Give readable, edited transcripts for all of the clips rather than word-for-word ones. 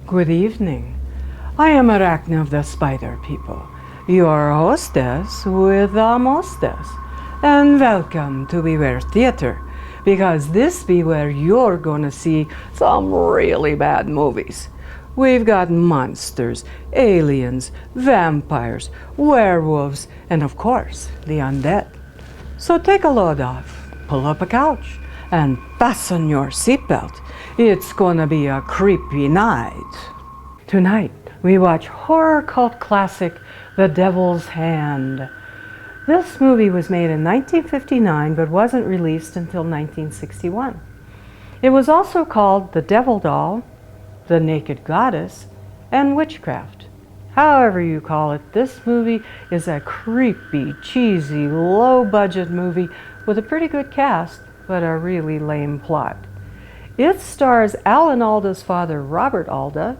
Good evening. I am Arachna of the Spider People, your hostess with the mostess. And welcome to Beware Theater, because this be where you're gonna see some really bad movies. We've got monsters, aliens, vampires, werewolves, and of course, the undead. So take a load off, pull up a couch, and fasten your seatbelt. It's gonna be a creepy night. Tonight, we watch horror cult classic, The Devil's Hand. This movie was made in 1959, but wasn't released until 1961. It was also called The Devil Doll, The Naked Goddess, and Witchcraft. However you call it, this movie is a creepy, cheesy, low-budget movie with a pretty good cast, but a really lame plot. It stars Alan Alda's father, Robert Alda,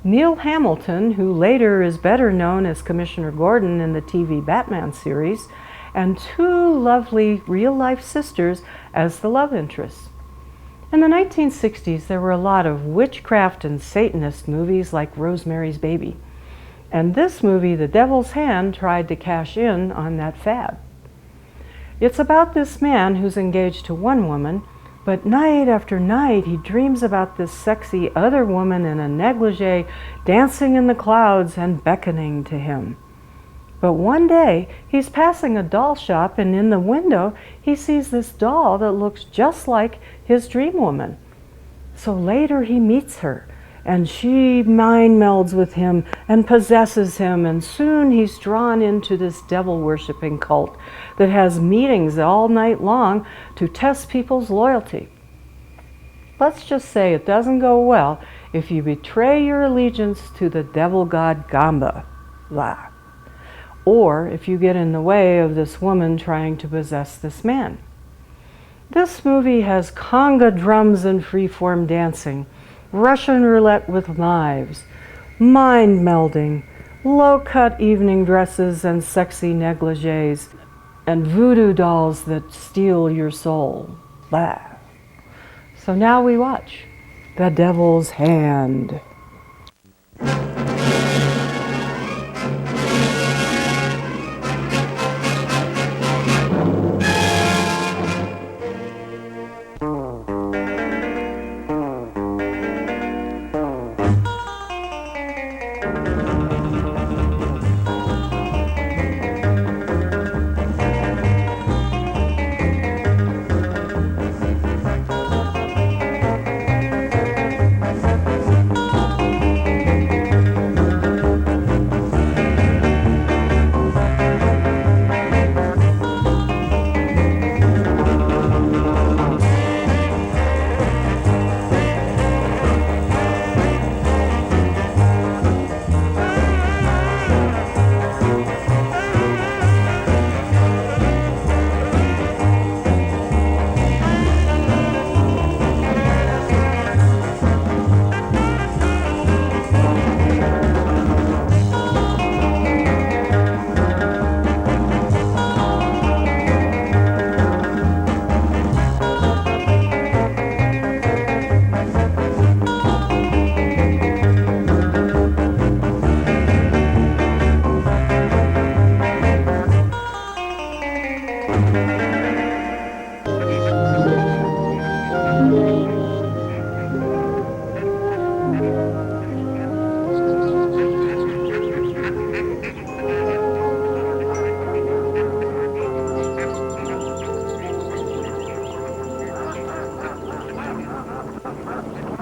Neil Hamilton, who later is better known as Commissioner Gordon in the TV Batman series, and two lovely real-life sisters as the love interests. In the 1960s, there were a lot of witchcraft and Satanist movies like Rosemary's Baby. And this movie, The Devil's Hand, tried to cash in on that fad. It's about this man who's engaged to one woman, but night after night he dreams about this sexy other woman in a negligee dancing in the clouds and beckoning to him. But one day he's passing a doll shop, and in the window he sees this doll that looks just like his dream woman. So later he meets her, and she mind melds with him and possesses him, and soon he's drawn into this devil-worshipping cult that has meetings all night long to test people's loyalty. Let's just say it doesn't go well if you betray your allegiance to the Devil God Gamba, or if you get in the way of this woman trying to possess this man. This movie has conga drums and freeform dancing, Russian roulette with knives, mind melding, low-cut evening dresses and sexy negligees, and voodoo dolls that steal your soul. Blah. So now we watch The Devil's Hand.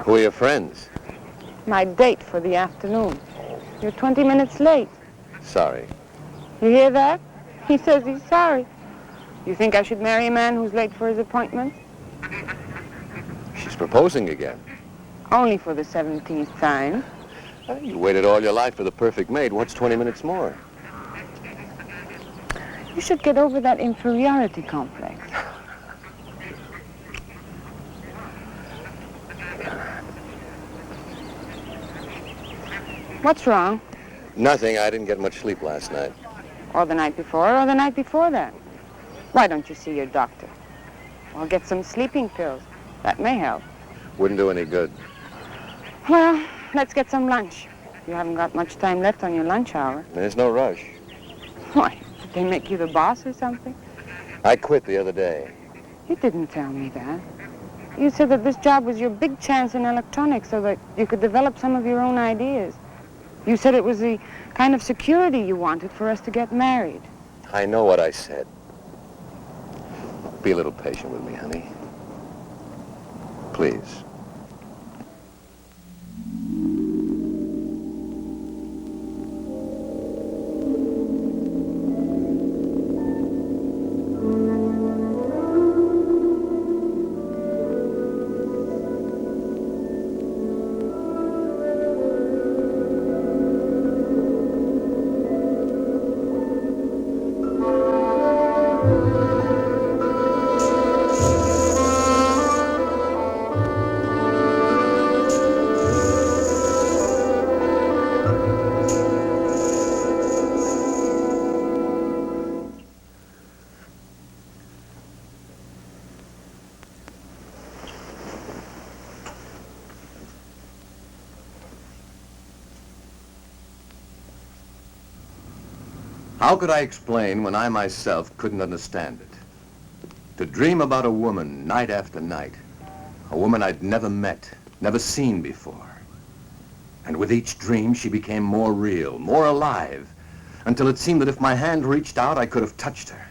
Who are your friends? My date for the afternoon. You're 20 minutes late. Sorry. You hear that? He says he's sorry. You think I should marry a man who's late for his appointment? She's proposing again. Only for the 17th time. You waited all your life for the perfect mate. What's 20 minutes more? You should get over that inferiority complex. What's wrong? Nothing. I didn't get much sleep last night. Or the night before, or the night before that. Why don't you see your doctor? Or get some sleeping pills. That may help. Wouldn't do any good. Well, let's get some lunch. You haven't got much time left on your lunch hour. There's no rush. Why, did they make you the boss or something? I quit the other day. You didn't tell me that. You said that this job was your big chance in electronics so that you could develop some of your own ideas. You said it was the kind of security you wanted for us to get married. I know what I said. Be a little patient with me, honey. Please. How could I explain when I myself couldn't understand it? To dream about a woman night after night, a woman I'd never met, never seen before. And with each dream, she became more real, more alive, until it seemed that if my hand reached out, I could have touched her.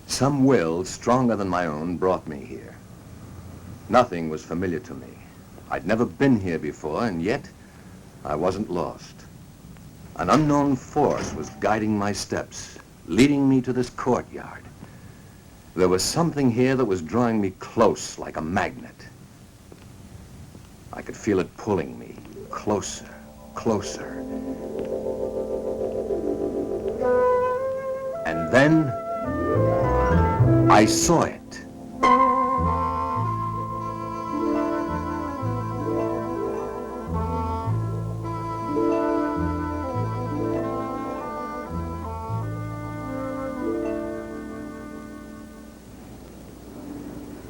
Some will, stronger than my own, brought me here. Nothing was familiar to me. I'd never been here before, and yet I wasn't lost. An unknown force was guiding my steps, leading me to this courtyard. There was something here that was drawing me close like a magnet. I could feel it pulling me closer, closer. And then I saw it.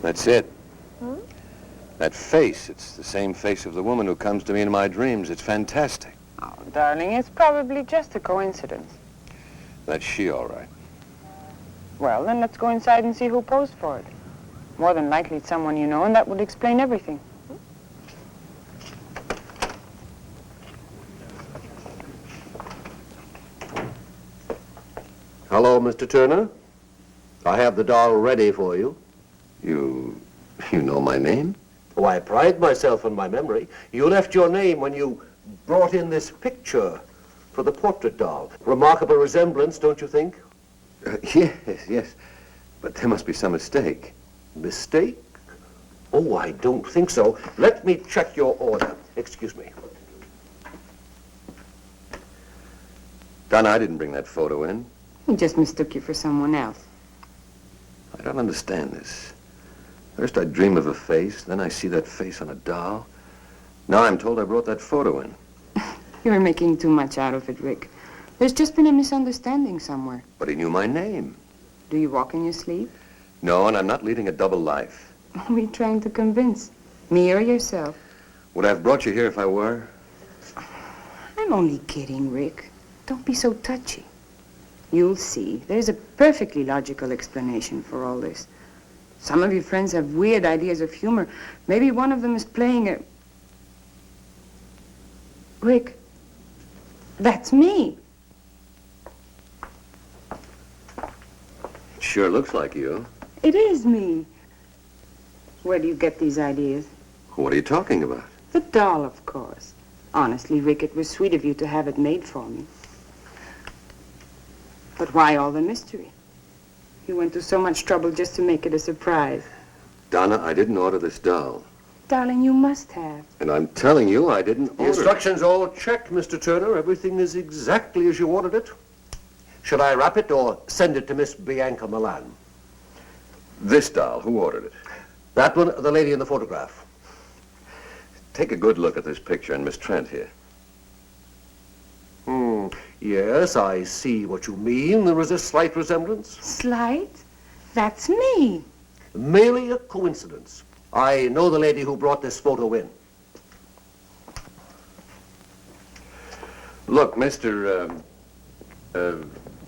That's it. Hmm? That face, it's the same face of the woman who comes to me in my dreams. It's fantastic. Oh, darling, it's probably just a coincidence. That's she, all right. Well, then let's go inside and see who posed for it. More than likely it's someone you know, and that would explain everything. Hello, Mr. Turner. I have the doll ready for you. You know my name? Oh, I pride myself on my memory. You left your name when you brought in this picture for the portrait doll. Remarkable resemblance, don't you think? Yes. But there must be some mistake. Mistake? Oh, I don't think so. Let me check your order. Excuse me. Donna, I didn't bring that photo in. He just mistook you for someone else. I don't understand this. First I dream of a face, then I see that face on a doll. Now I'm told I brought that photo in. You're making too much out of it, Rick. There's just been a misunderstanding somewhere. But he knew my name. Do you walk in your sleep? No, and I'm not leading a double life. What are you trying to convince? Me or yourself? Would I have brought you here if I were? I'm only kidding, Rick. Don't be so touchy. You'll see. There's a perfectly logical explanation for all this. Some of your friends have weird ideas of humor. Maybe one of them is playing a... Rick, that's me. It sure looks like you. It is me. Where do you get these ideas? What are you talking about? The doll, of course. Honestly, Rick, it was sweet of you to have it made for me. But why all the mystery? You went to so much trouble just to make it a surprise. Donna, I didn't order this doll. Darling, you must have. And I'm telling you, I didn't The order it. instructions all checked, Mr. Turner. Everything is exactly as you ordered it. Should I wrap it or send it to Miss Bianca Milan? This doll, who ordered it? That one, the lady in the photograph. Take a good look at this picture and Miss Trent here. Yes, I see what you mean. There is a slight resemblance. Slight? That's me. Merely a coincidence. I know the lady who brought this photo in. Look, Mr.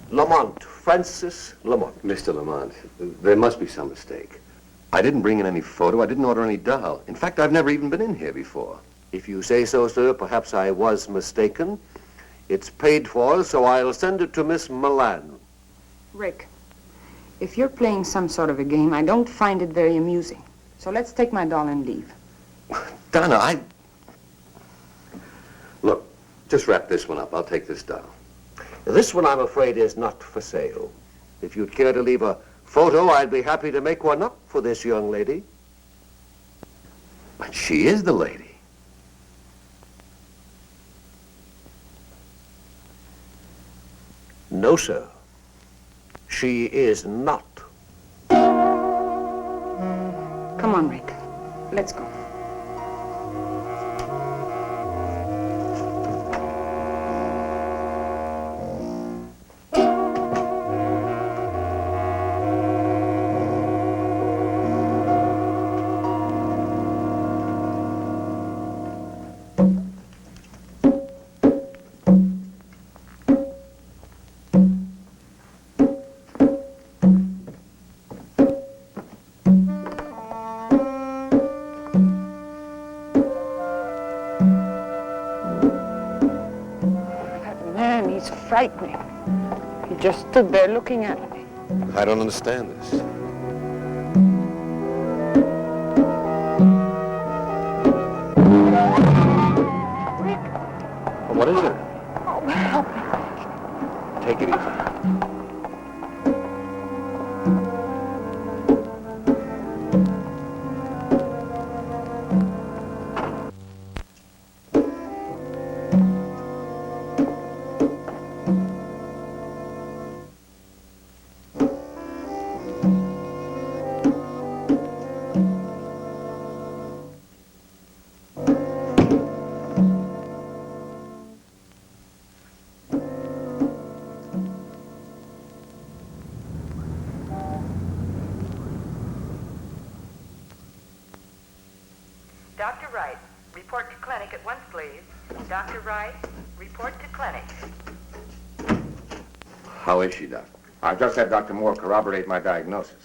Lamont, Francis Lamont. Mr. Lamont, there must be some mistake. I didn't bring in any photo. I didn't order any doll. In fact, I've never even been in here before. If you say so, sir, perhaps I was mistaken. It's paid for, so I'll send it to Miss Milan. Rick, if you're playing some sort of a game, I don't find it very amusing. So let's take my doll and leave. Donna, Look, just wrap this one up. I'll take this doll. This one, I'm afraid, is not for sale. If you'd care to leave a photo, I'd be happy to make one up for this young lady. But she is the lady. No, sir. She is not. Come on, Rick. Let's go. He's frightening. He just stood there looking at me. I don't understand this. Rick! What is it? Oh, help me. Take it easy. Dr. Wright, report to clinic at once, please. Dr. Wright, report to clinic. How is she, Doctor? I've just had Dr. Moore corroborate my diagnosis.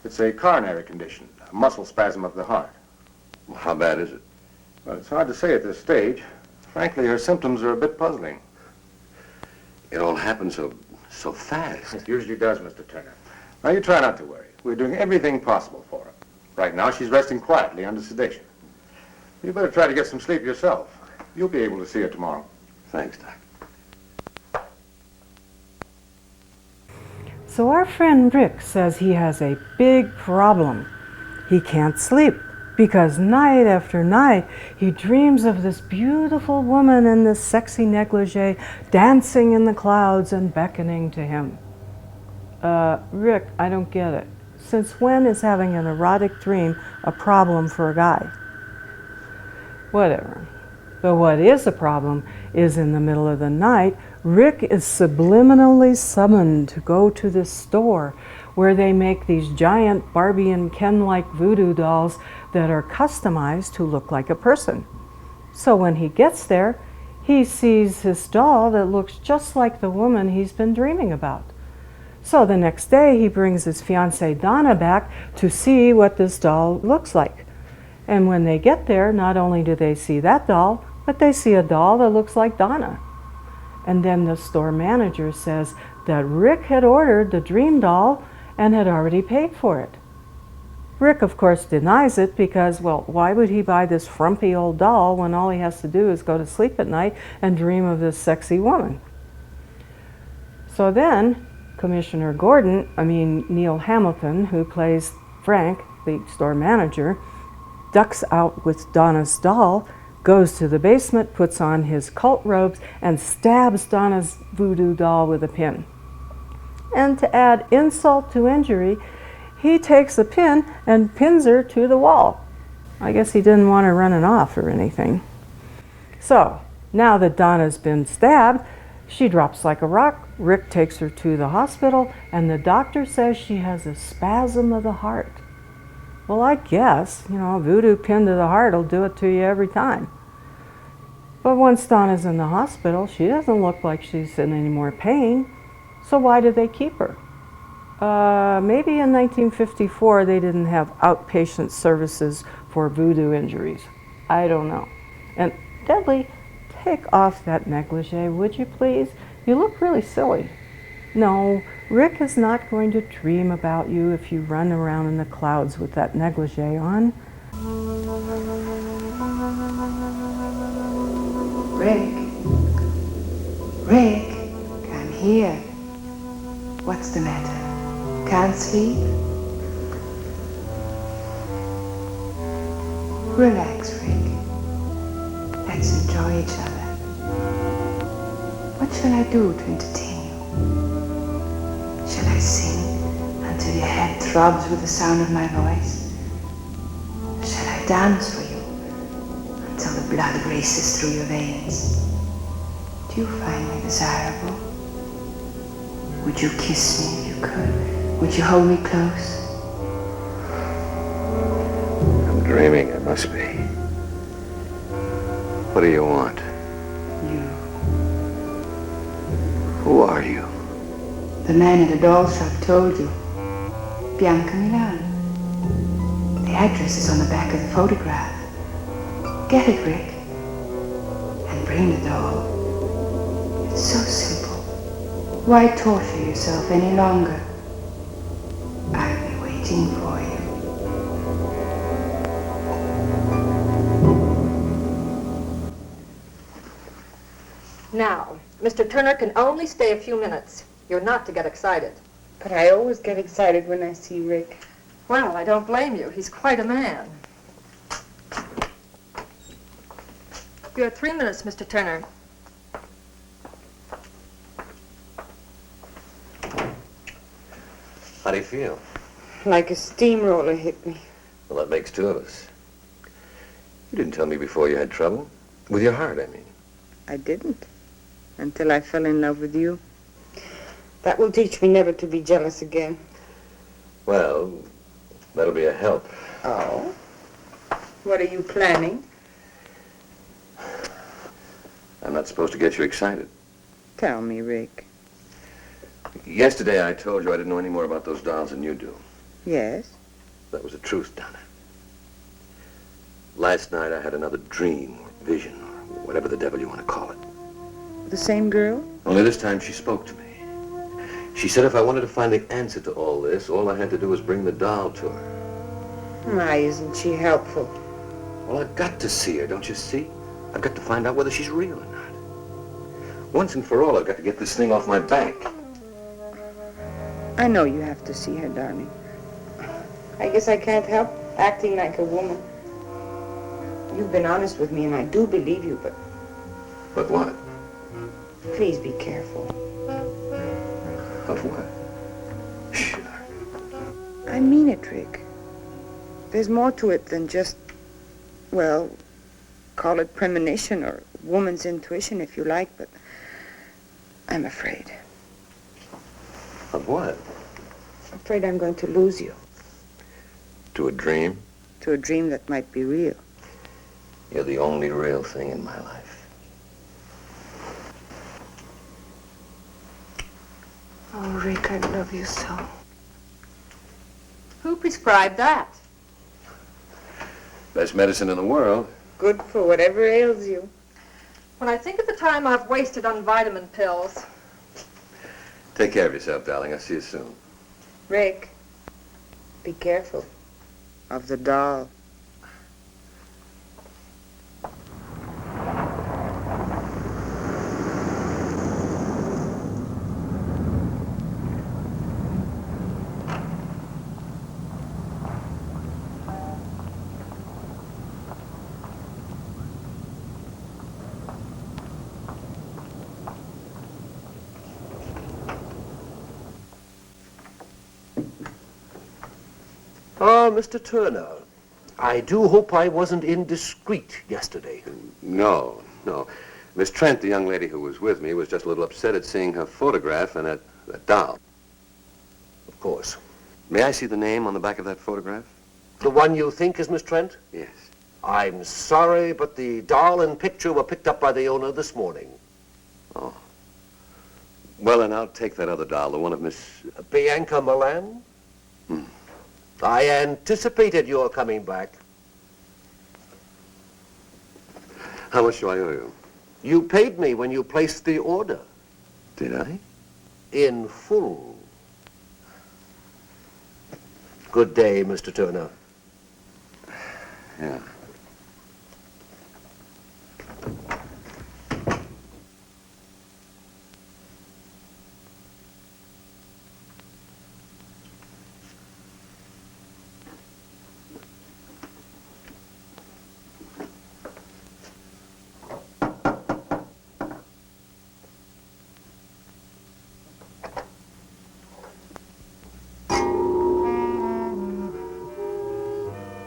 It's a coronary condition, a muscle spasm of the heart. Well, how bad is it? Well, it's hard to say at this stage. Frankly, her symptoms are a bit puzzling. It all happened so fast. It usually does, Mr. Turner. Now, you try not to worry. We're doing everything possible for her. Right now, she's resting quietly under sedation. You better try to get some sleep yourself. You'll be able to see her tomorrow. Thanks, Doc. So our friend Rick says he has a big problem. He can't sleep because night after night he dreams of this beautiful woman in this sexy negligee dancing in the clouds and beckoning to him. Rick, I don't get it. Since when is having an erotic dream a problem for a guy? Whatever. But what is a problem is in the middle of the night, Rick is subliminally summoned to go to this store where they make these giant Barbie and Ken-like voodoo dolls that are customized to look like a person. So when he gets there, he sees his doll that looks just like the woman he's been dreaming about. So the next day he brings his fiancée Donna back to see what this doll looks like. And when they get there, not only do they see that doll, but they see a doll that looks like Donna. And then the store manager says that Rick had ordered the dream doll and had already paid for it. Rick, of course, denies it because, well, why would he buy this frumpy old doll when all he has to do is go to sleep at night and dream of this sexy woman? So then, Commissioner Neil Hamilton, who plays Frank, the store manager, ducks out with Donna's doll, goes to the basement, puts on his cult robes, and stabs Donna's voodoo doll with a pin. And to add insult to injury, he takes a pin and pins her to the wall. I guess he didn't want her running off or anything. So, now that Donna's been stabbed, she drops like a rock. Rick takes her to the hospital, and the doctor says she has a spasm of the heart. Well, I guess, a voodoo pin to the heart will do it to you every time. But once Donna's in the hospital, she doesn't look like she's in any more pain. So why did they keep her? Maybe in 1954 they didn't have outpatient services for voodoo injuries. I don't know. And Deadly, take off that negligee, would you please? You look really silly. No, Rick is not going to dream about you if you run around in the clouds with that negligee on. Rick? Rick, come here. What's the matter? Can't sleep? Relax, Rick. Let's enjoy each other. What shall I do to entertain you? Shall I sing until your head throbs with the sound of my voice? Shall I dance for you until the blood races through your veins? Do you find me desirable? Would you kiss me if you could? Would you hold me close? I'm dreaming, I must be. What do you want? You. Who are you? The man at the doll shop told you. Bianca Milan. The address is on the back of the photograph. Get it, Rick. And bring the doll. It's so simple. Why torture yourself any longer? I'll be waiting for you. Now, Mr. Turner can only stay a few minutes. You're not to get excited. But I always get excited when I see Rick. Well, I don't blame you. He's quite a man. You have 3 minutes, Mr. Turner. How do you feel? Like a steamroller hit me. Well, that makes two of us. You didn't tell me before you had trouble. With your heart, I mean. I didn't. Until I fell in love with you. That will teach me never to be jealous again. Well, that'll be a help. Oh? What are you planning? I'm not supposed to get you excited. Tell me, Rick. Yesterday I told you I didn't know any more about those dolls than you do. Yes? That was the truth, Donna. Last night I had another dream, or vision, or whatever the devil you want to call it. The same girl? Only this time she spoke to me. She said if I wanted to find the answer to all this, all I had to do was bring the doll to her. Why isn't she helpful? Well, I've got to see her, don't you see? I've got to find out whether she's real or not. Once and for all, I've got to get this thing off my back. I know you have to see her, darling. I guess I can't help acting like a woman. You've been honest with me, and I do believe you, but But what? please be careful. Of what? Sure. I mean it, Rick. There's more to it than just, well, call it premonition or woman's intuition if you like, but I'm afraid. Of what? I'm afraid I'm going to lose you To a dream? to a dream that might be real. You're the only real thing in my life. Oh, Rick, I love you so. Who prescribed that? Best medicine in the world. Good for whatever ails you. When I think of the time I've wasted on vitamin pills. Take care of yourself, darling. I'll see you soon. Rick, be careful of the doll. Ah, Mr. Turner, I do hope I wasn't indiscreet yesterday. No. Miss Trent, the young lady who was with me, was just a little upset at seeing her photograph and that doll. Of course. May I see the name on the back of that photograph? The one you think is Miss Trent? Yes. I'm sorry, but the doll and picture were picked up by the owner this morning. Oh. Well, then I'll take that other doll, the one of Miss... Bianca Milan? Hmm. I anticipated your coming back. How much do I owe you? You paid me when you placed the order. Did I? In full. Good day, Mr. Turner. Yeah.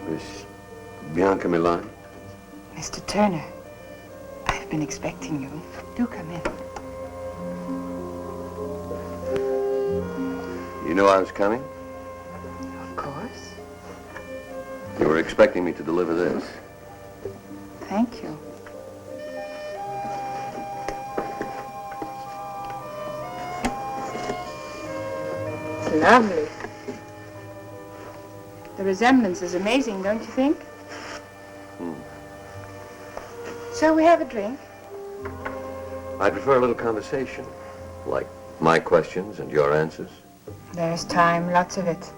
Miss Bianca Milan? Mr. Turner, I've been expecting you. Do come in. You knew I was coming? Of course. You were expecting me to deliver this. Thank you. Lovely. The resemblance is amazing, don't you think? Shall we have a drink? I prefer a little conversation, like my questions and your answers. There's time, lots of it.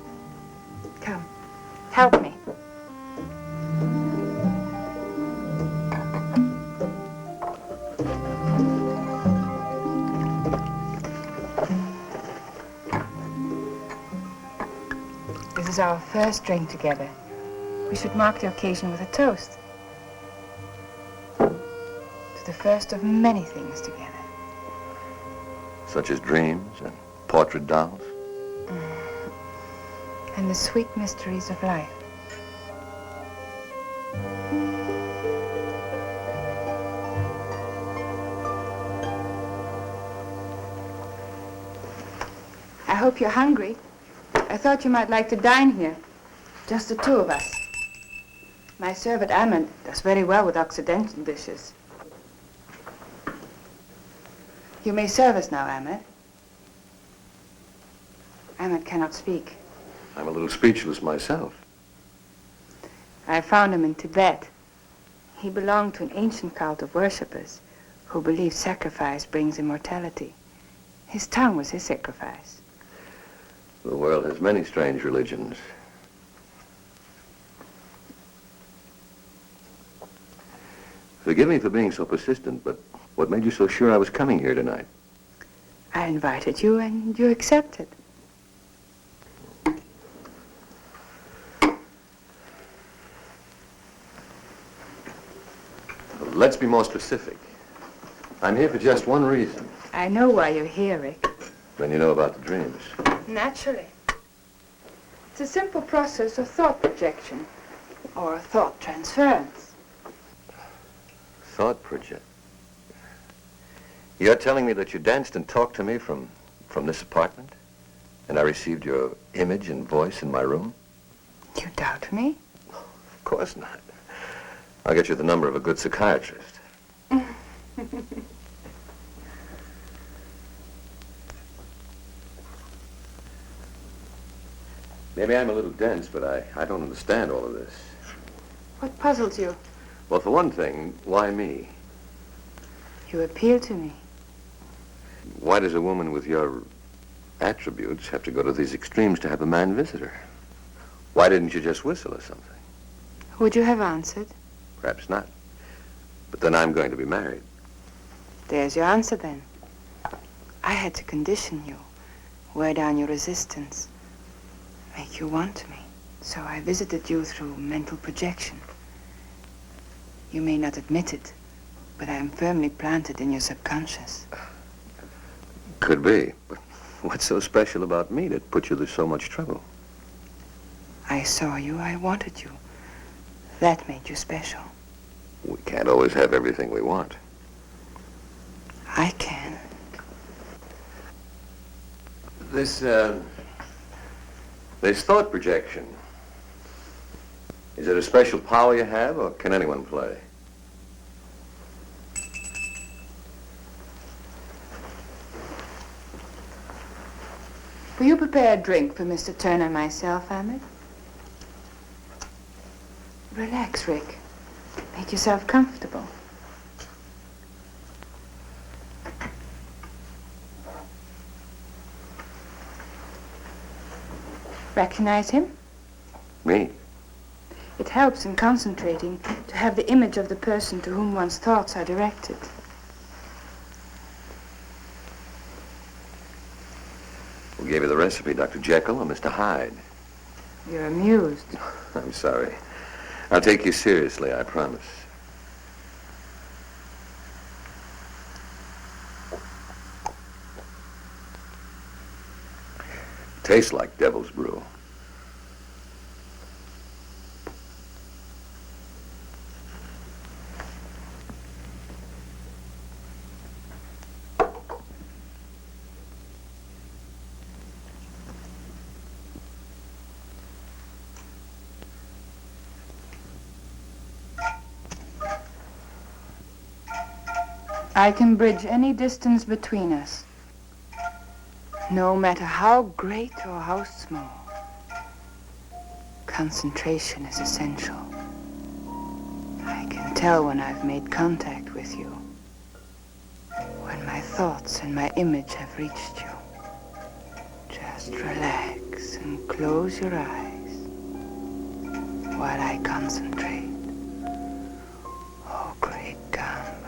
Come, help me. This is our first drink together. We should mark the occasion with a toast. To the first of many things together. Such as dreams and portrait dolls. And the sweet mysteries of life. I hope you're hungry. I thought you might like to dine here. Just the two of us. My servant Ahmed does very well with Occidental dishes. You may serve us now, Ahmed. Ahmed cannot speak. I'm a little speechless myself. I found him in Tibet. He belonged to an ancient cult of worshippers who believed sacrifice brings immortality. His tongue was his sacrifice. The world has many strange religions. Forgive me for being so persistent, but what made you so sure I was coming here tonight? I invited you and you accepted. Let's be more specific. I'm here for just one reason. I know why you're here, Rick. Then you know about the dreams. Naturally. It's a simple process of thought projection or thought transference. Thought project. You're telling me that you danced and talked to me from this apartment? And I received your image and voice in my room? You doubt me? Of course not. I'll get you the number of a good psychiatrist. Maybe I'm a little dense, but I don't understand all of this. What puzzles you? Well, for one thing, why me? You appeal to me. Why does a woman with your attributes have to go to these extremes to have a man visit her? Why didn't you just whistle or something? Would you have answered? Perhaps not. But then I'm going to be married. There's your answer then. I had to condition you, wear down your resistance, make you want me. So I visited you through mental projection. You may not admit it, but I am firmly planted in your subconscious. Could be, but what's so special about me that put you to so much trouble? I saw you, I wanted you. That made you special. We can't always have everything we want. I can. This thought projection. Is it a special power you have, or can anyone play? Will you prepare a drink for Mr. Turner and myself, Ahmed? Relax, Rick. Make yourself comfortable. Recognize him? Me? It helps in concentrating to have the image of the person to whom one's thoughts are directed. Who gave you the recipe, Dr. Jekyll or Mr. Hyde? You're amused. I'm sorry. I'll take you seriously, I promise. Tastes like devil's brew. I can bridge any distance between us, no matter how great or how small. Concentration is essential. I can tell when I've made contact with you, when my thoughts and my image have reached you. Just relax and close your eyes while I concentrate. Oh, great Gamba.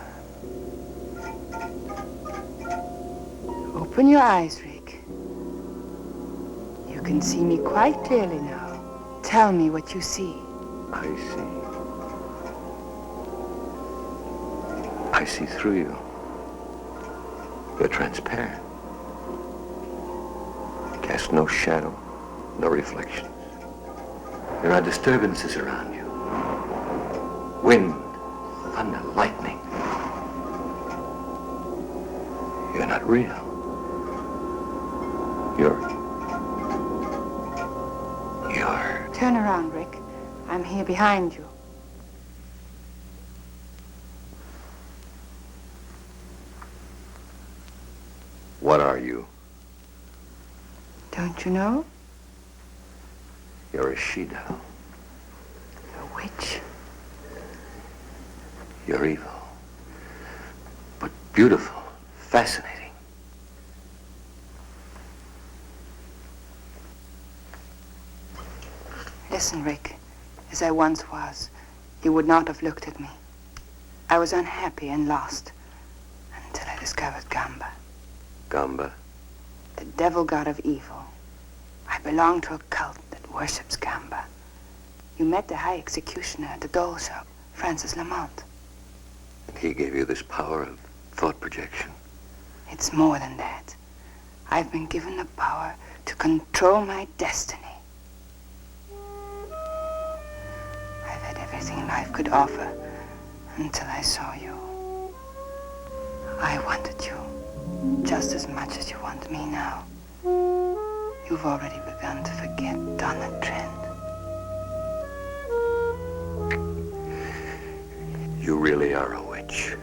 Open your eyes, Rick. You can see me quite clearly now. Tell me what you see. I see through you. You're transparent. You cast no shadow, no reflections. There are disturbances around you. Wind, thunder, lightning. You're not real. You're... Turn around, Rick. I'm here behind you. What are you? Don't you know? You're a she-devil. A witch. You're evil. But beautiful, fascinating. Listen, Rick. As I once was, you would not have looked at me. I was unhappy and lost until I discovered Gamba. Gamba? The devil god of evil. I belong to a cult that worships Gamba. You met the high executioner at the doll shop, Francis Lamont. And he gave you this power of thought projection? It's more than that. I've been given the power to control my destiny. I've had everything life could offer until I saw you. I wanted you just as much as you want me now. You've already begun to forget Donna Trent. You really are a witch.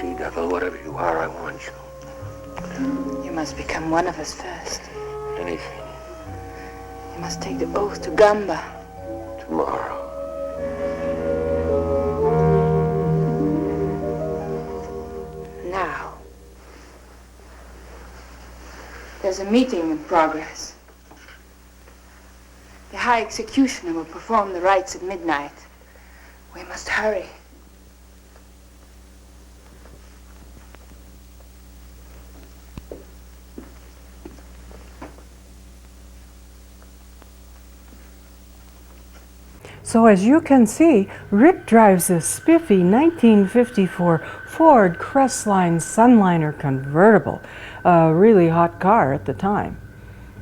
She-devil, whatever you are, I want you. You must become one of us first. Anything. You must take the oath to Gamba. Tomorrow. Now. There's a meeting in progress. The High Executioner will perform the rites at midnight. We must hurry. So as you can see, Rick drives a spiffy 1954 Ford Crestline Sunliner convertible, a really hot car at the time.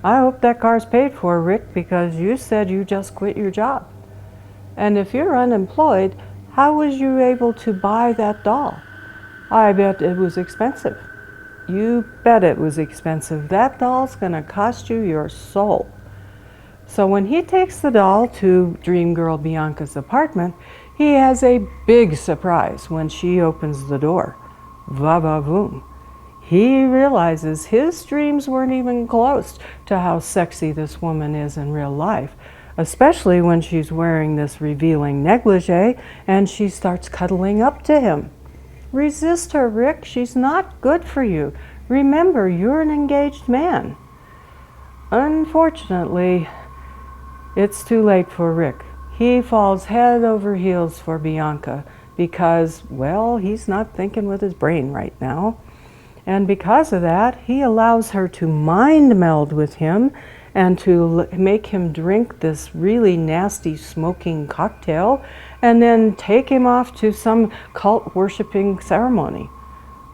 I hope that car's paid for, Rick, because you said you just quit your job. And if you're unemployed, how was you able to buy that doll? I bet it was expensive. You bet it was expensive. That doll's gonna cost you your soul. So when he takes the doll to Dream Girl Bianca's apartment, he has a big surprise when she opens the door. Va-va-voom. He realizes his dreams weren't even close to how sexy this woman is in real life, especially when she's wearing this revealing negligee and she starts cuddling up to him. Resist her, Rick. She's not good for you. Remember, you're an engaged man. Unfortunately, it's too late for Rick. He falls head over heels for Bianca because, well, he's not thinking with his brain right now. And because of that, he allows her to mind meld with him and to make him drink this really nasty smoking cocktail and then take him off to some cult worshiping ceremony.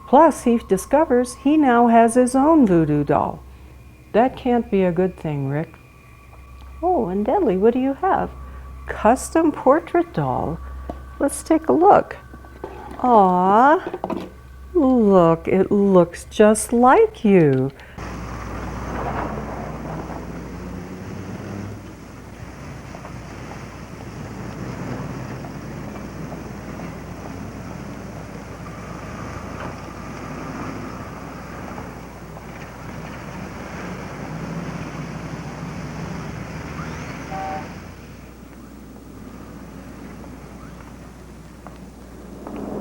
Plus, he discovers he now has his own voodoo doll. That can't be a good thing, Rick. Oh, and Deadly, what do you have? Custom portrait doll. Let's take a look. Aww. Look, it looks just like you.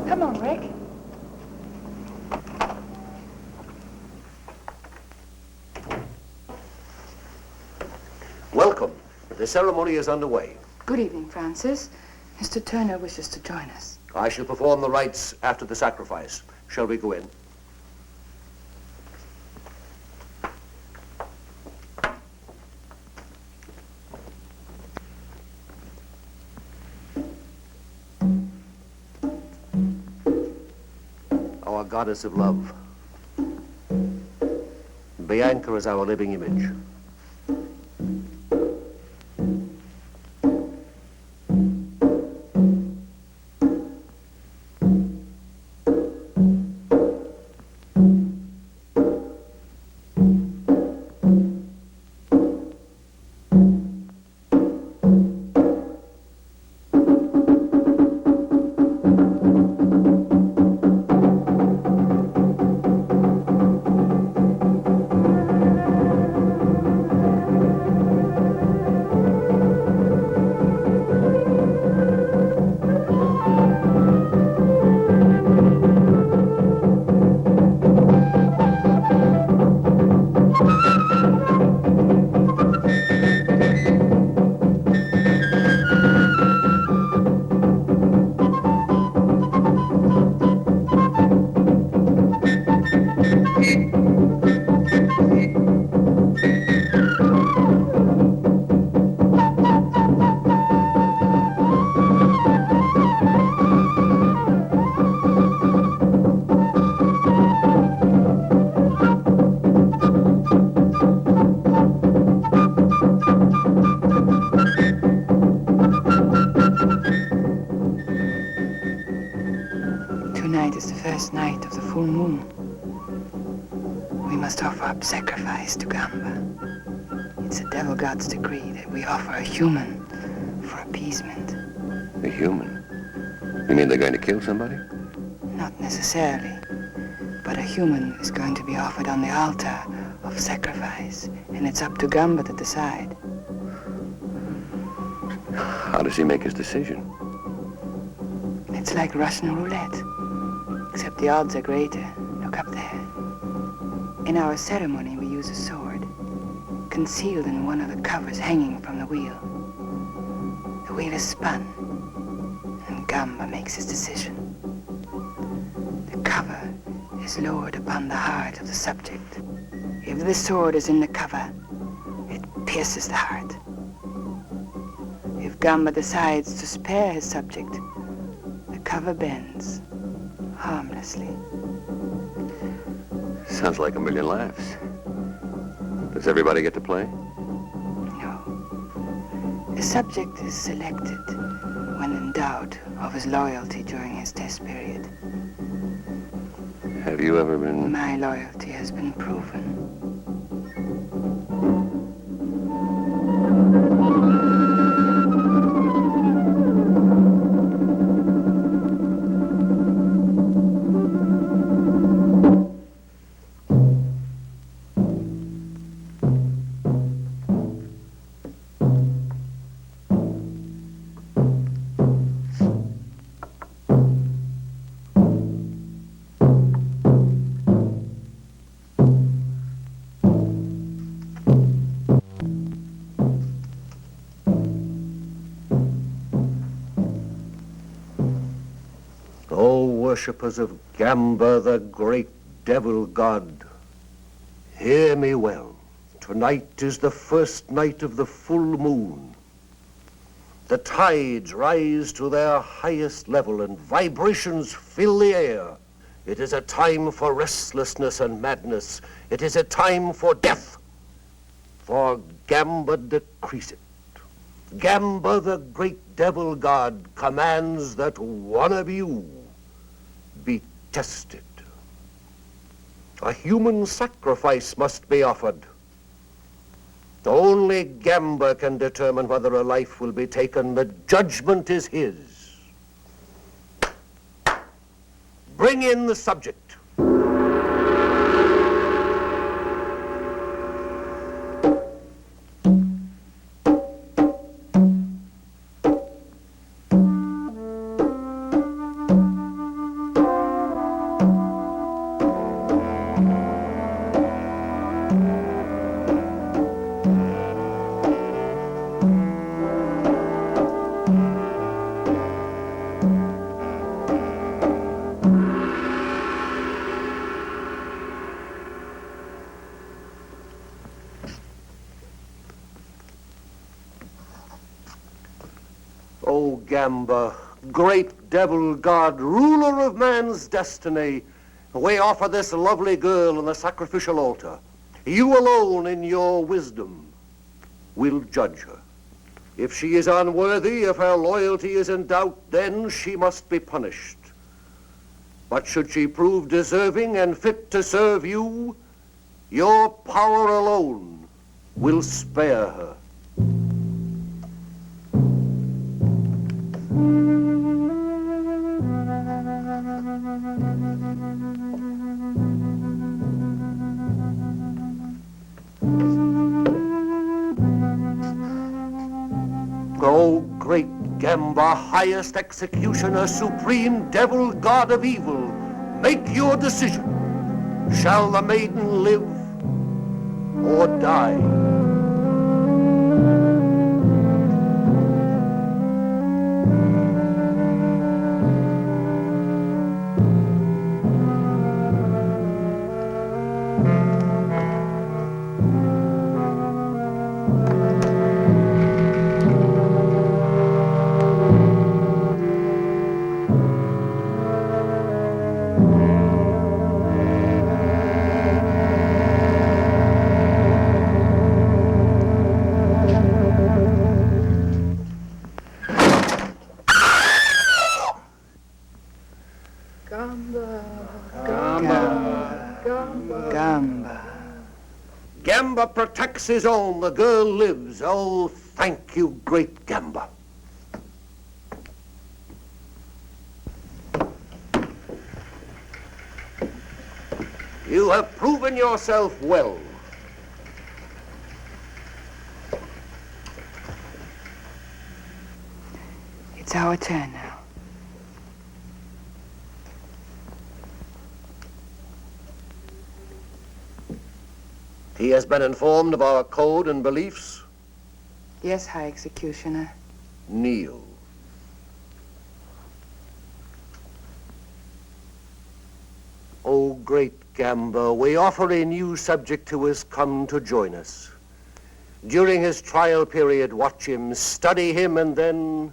Come on, Rick. Welcome. The ceremony is underway. Good evening, Francis. Mr. Turner wishes to join us. I shall perform the rites after the sacrifice. Shall we go in? Our goddess of love. Bianca is our living image. Tonight is the first night of the full moon. We must offer up sacrifice to Gamba. It's the devil god's decree that we offer a human for appeasement. A human? You mean they're going to kill somebody? Not necessarily, but a human is going to be offered on the altar of sacrifice, and it's up to Gamba to decide. How does he make his decision? It's like Russian roulette, except the odds are greater. Look up there. In our ceremony, we use a sword, concealed in one of the covers hanging from the wheel. The wheel is spun, and Gamba makes his decision. The cover is lowered upon the heart of the subject. If the sword is in the cover, it pierces the heart. If Gamba decides to spare his subject, the cover bends harmlessly. Sounds like a million laughs. Does everybody get to play? No. The subject is selected when in doubt of his loyalty during his test period. Have you ever been... My loyalty has been proven. O worshippers of Gamba, the great devil god, hear me well. Tonight is the first night of the full moon. The tides rise to their highest level and vibrations fill the air. It is a time for restlessness and madness. It is a time for death. For Gamba decrees it. Gamba, the great devil god, commands that one of you be tested. A human sacrifice must be offered. Only Gamba can determine whether a life will be taken. The judgment is his. Bring in the subject. O Gamba, great devil god, ruler of man's destiny, we offer this lovely girl on the sacrificial altar. You alone in your wisdom will judge her. If she is unworthy, if her loyalty is in doubt, then she must be punished. But should she prove deserving and fit to serve you, your power alone will spare her. O great Gamba, highest executioner, supreme devil god of evil, make your decision. Shall the maiden live or die? Gamba protects his own, the girl lives. Oh, thank you, great Gamba. You have proven yourself well. It's our turn now. He has been informed of our code and beliefs. Yes, High Executioner. Kneel. O great Gamba, we offer a new subject who has come to join us. During his trial period, watch him, study him, and then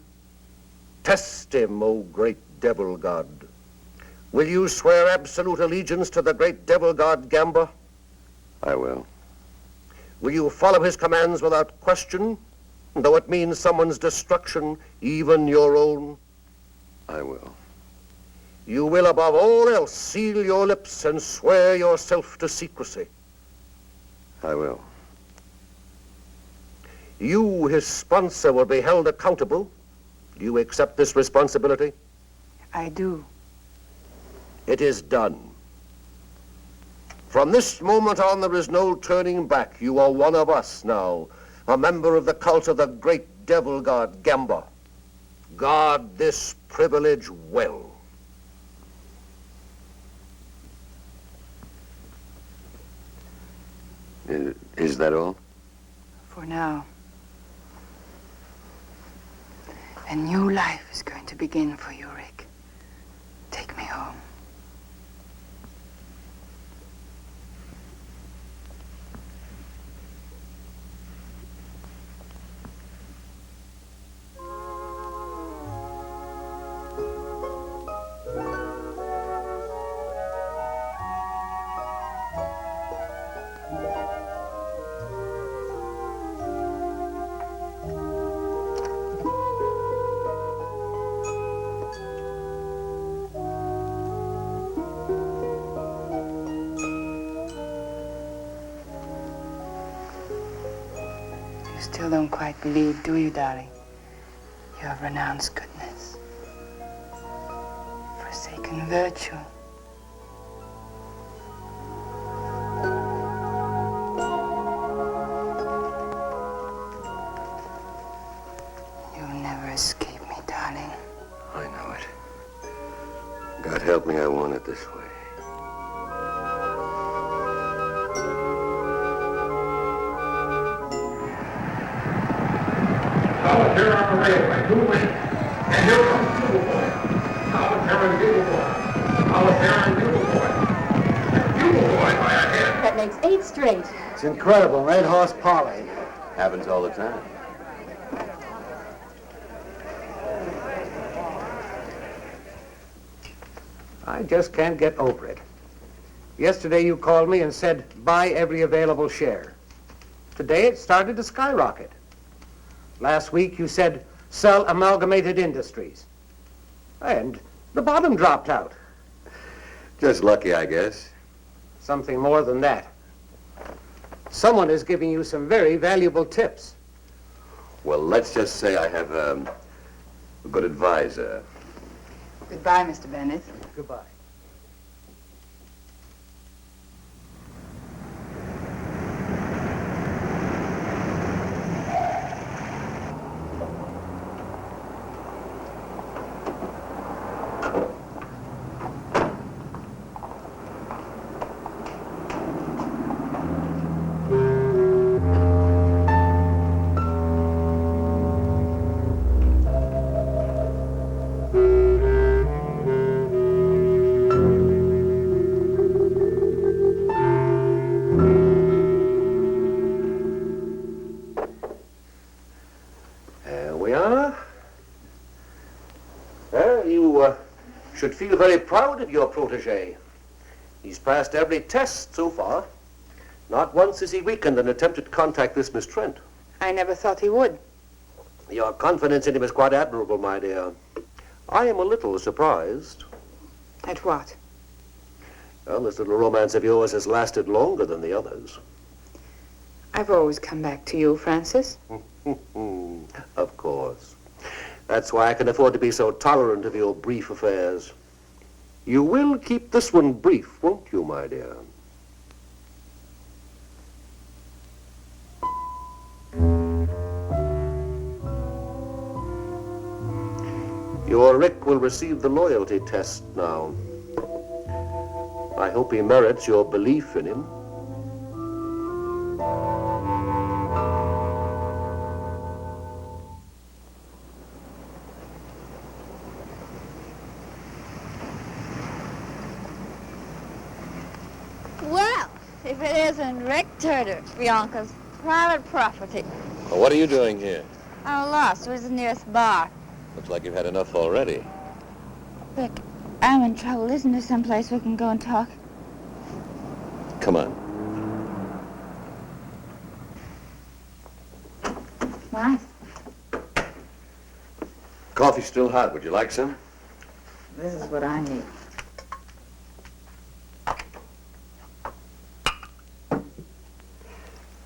test him, O great devil god. Will you swear absolute allegiance to the great devil god Gamba? I will. Will you follow his commands without question, though it means someone's destruction, even your own? I will. You will above all else seal your lips and swear yourself to secrecy. I will. You, his sponsor, will be held accountable. Do you accept this responsibility? I do. It is done. From this moment on, there is no turning back. You are one of us now, a member of the cult of the great devil god Gamba. Guard this privilege well. Is that all? For now. A new life is going to begin for you, Rick. Take me home. Still don't quite believe, do you, darling? You have renounced goodness, forsaken virtue. You'll never escape me, darling. I know it. God help me, I want it this way. Here on the railway, 2 wings. And here comes Devil Boy. Solitaire and Devil Boy. Solitaire and Devil Boy. Devil Boy by a head. That makes 8 straight. It's incredible. Red horse parlay. Happens all the time. I just can't get over it. Yesterday you called me and said, buy every available share. Today it started to skyrocket. Last week you said, sell Amalgamated Industries. And the bottom dropped out. Just lucky, I guess. Something more than that. Someone is giving you some very valuable tips. Well, let's just say I have a good advisor. Goodbye, Mr. Bennett. Goodbye. Should feel very proud of your protege. He's passed every test so far. Not once has he weakened and attempted to contact this Miss Trent. I never thought he would. Your confidence in him is quite admirable, my dear. I am a little surprised. At what? Well, this little romance of yours has lasted longer than the others. I've always come back to you, Francis. Of course. That's why I can afford to be so tolerant of your brief affairs. You will keep this one brief, won't you, my dear? Your Rick will receive the loyalty test now. I hope he merits your belief in him. Well, if it isn't Rick Turner, Bianca's private property. Well, what are you doing here? I'm lost. Where's the nearest bar? Looks like you've had enough already. Rick, I'm in trouble. Isn't there someplace we can go and talk? Come on. Nice. Coffee's still hot. Would you like some? This is what I need.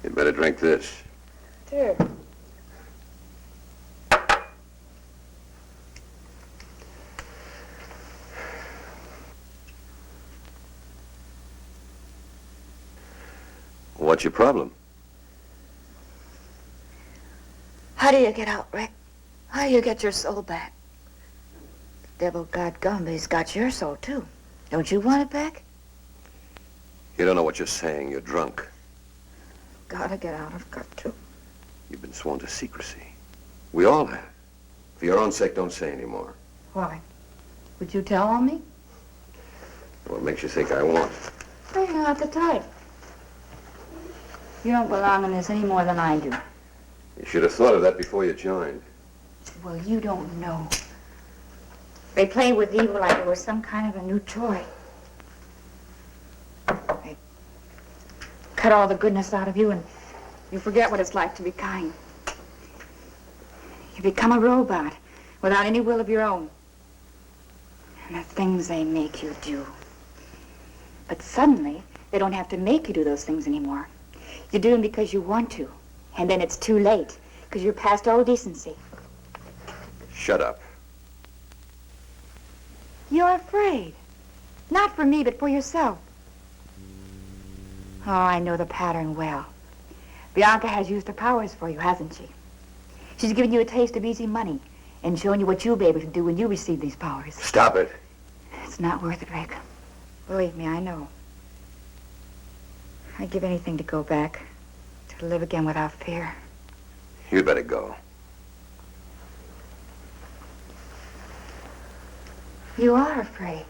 You'd better drink this. Sure. What's your problem? How do you get out, Rick? How do you get your soul back? Devil God Gamba's got your soul, too. Don't you want it back? You don't know what you're saying. You're drunk. Gotta get out. I've got to. You've been sworn to secrecy. We all have. For your own sake, don't say any more. Why? Would you tell on me? What makes you think I won't? Well, you're not the type. You don't belong in this any more than I do. You should have thought of that before you joined. Well, you don't know. They play with evil like it was some kind of a new toy. They cut all the goodness out of you and you forget what it's like to be kind. You become a robot without any will of your own. And the things they make you do. But suddenly, they don't have to make you do those things anymore. You do them because you want to. And then it's too late, because you're past all decency. Shut up. You're afraid. Not for me, but for yourself. Oh, I know the pattern well. Bianca has used her powers for you, hasn't she? She's given you a taste of easy money and shown you what you'll be able to do when you receive these powers. Stop it. It's not worth it, Rick. Believe me, I know. I'd give anything to go back, to live again without fear. You'd better go. You are afraid.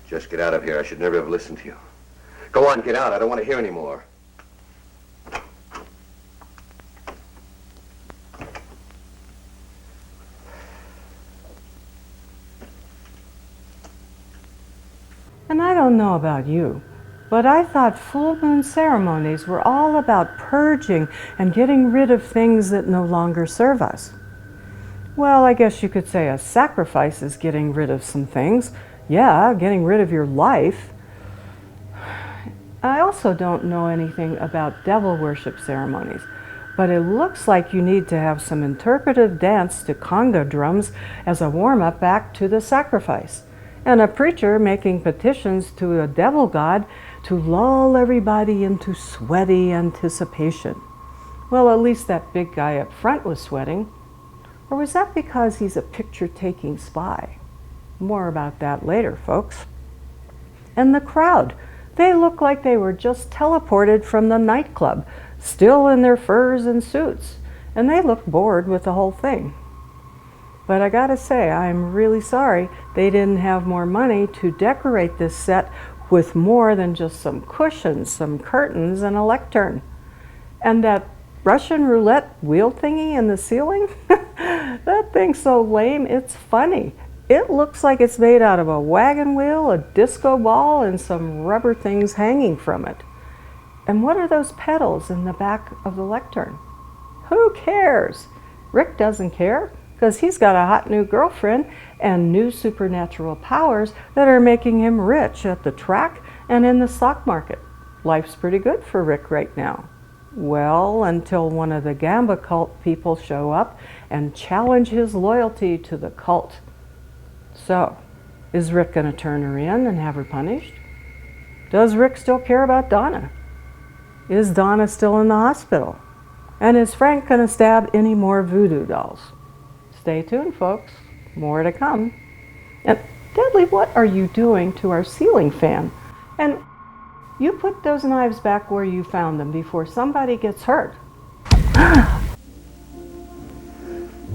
Just get out of here. I should never have listened to you. Go on, get out. I don't want to hear any more. And I don't know about you, but I thought full moon ceremonies were all about purging and getting rid of things that no longer serve us. Well, I guess you could say a sacrifice is getting rid of some things. Yeah, getting rid of your life. I also don't know anything about devil worship ceremonies, but it looks like you need to have some interpretive dance to conga drums as a warm-up back to the sacrifice, and a preacher making petitions to a devil god to lull everybody into sweaty anticipation. Well, at least that big guy up front was sweating. Or was that because he's a picture-taking spy? More about that later, folks. And the crowd, they look like they were just teleported from the nightclub, still in their furs and suits, and they look bored with the whole thing. But I gotta say, I'm really sorry they didn't have more money to decorate this set with more than just some cushions, some curtains, and a lectern. And that Russian roulette wheel thingy in the ceiling? That thing's so lame, it's funny. It looks like it's made out of a wagon wheel, a disco ball, and some rubber things hanging from it. And what are those pedals in the back of the lectern? Who cares? Rick doesn't care, because he's got a hot new girlfriend and new supernatural powers that are making him rich at the track and in the stock market. Life's pretty good for Rick right now. Well, until one of the Gamba cult people show up and challenge his loyalty to the cult. So, is Rick going to turn her in and have her punished? Does Rick still care about Donna? Is Donna still in the hospital? And is Frank going to stab any more voodoo dolls? Stay tuned, folks. More to come. And Deadly, what are you doing to our ceiling fan? And you put those knives back where you found them before somebody gets hurt.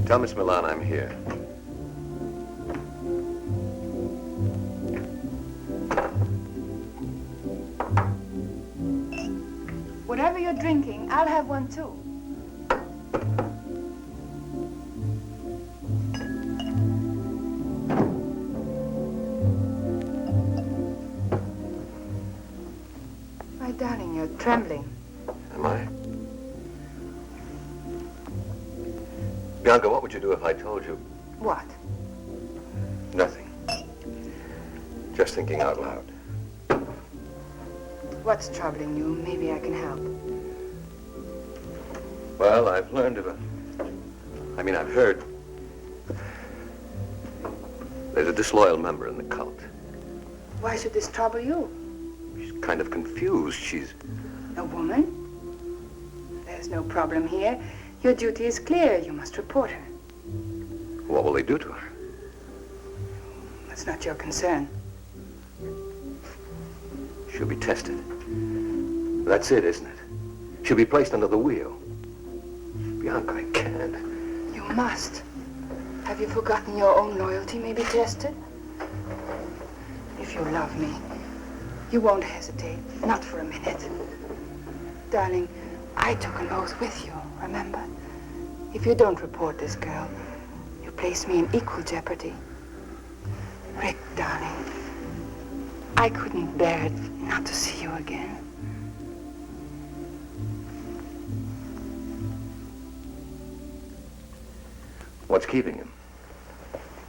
Tell Miss Milan I'm here. Whatever you're drinking, I'll have one too. My darling, you're trembling. Am I? Bianca, what would you do if I told you? What? Nothing. Just thinking out loud. What's troubling you? Maybe I can help. Well, I've learned of I've heard. There's a disloyal member in the cult. Why should this trouble you? She's kind of confused. She's... A woman? There's no problem here. Your duty is clear. You must report her. What will they do to her? That's not your concern. She'll be tested. That's it, isn't it? She'll be placed under the wheel. Bianca, I can't. You must. Have you forgotten your own loyalty may be tested? If you love me, you won't hesitate, not for a minute. Darling, I took an oath with you, remember? If you don't report this girl, you place me in equal jeopardy. Rick, darling, I couldn't bear it not to see you again. What's keeping him?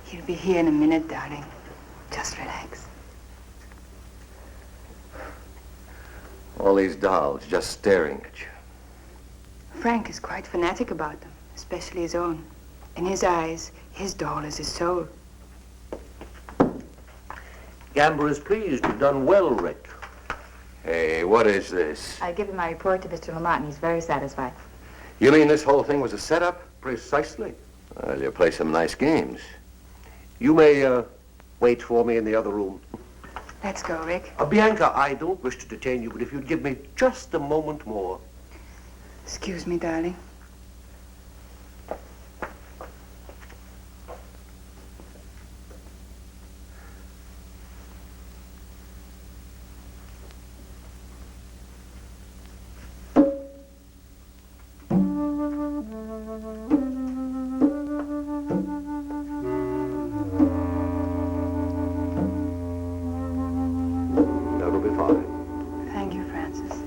He'll be here in a minute, darling. Just relax. All these dolls just staring at you. Frank is quite fanatic about them, especially his own. In his eyes, his doll is his soul. Gamba is pleased. You've done well, Rick. Hey, what is this? I give him my report to Mr. Lamont, and he's very satisfied. You mean this whole thing was a setup? Precisely. Well, you play some nice games. You may wait for me in the other room. Let's go, Rick. Bianca, I don't wish to detain you, but if you'd give me just a moment more. Excuse me, darling. That'll be fine. Thank you, Francis.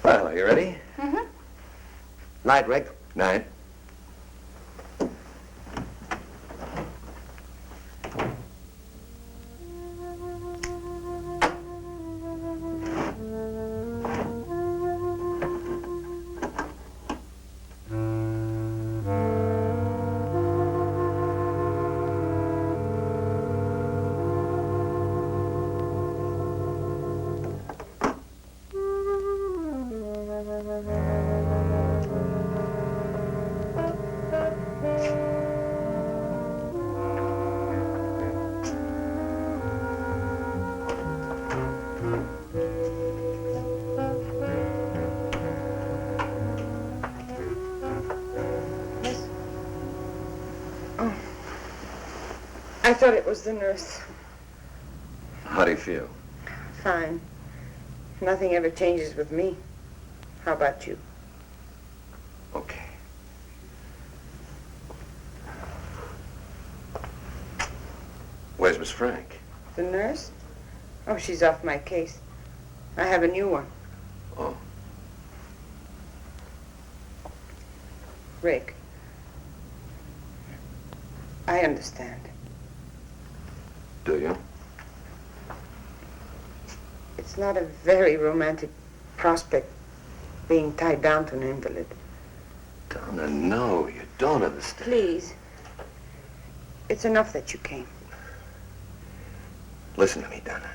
Well, are you ready? Mm-hmm. Night, Rick. Night. I thought it was the nurse. How do you feel? Fine. Nothing ever changes with me. How about you? Okay. Where's Miss Frank? The nurse? Oh, she's off my case. I have a new one. Oh. Rick. I understand. Do you? It's not a very romantic prospect being tied down to an invalid. Donna, no, you don't understand. Please. It's enough that you came. Listen to me, Donna.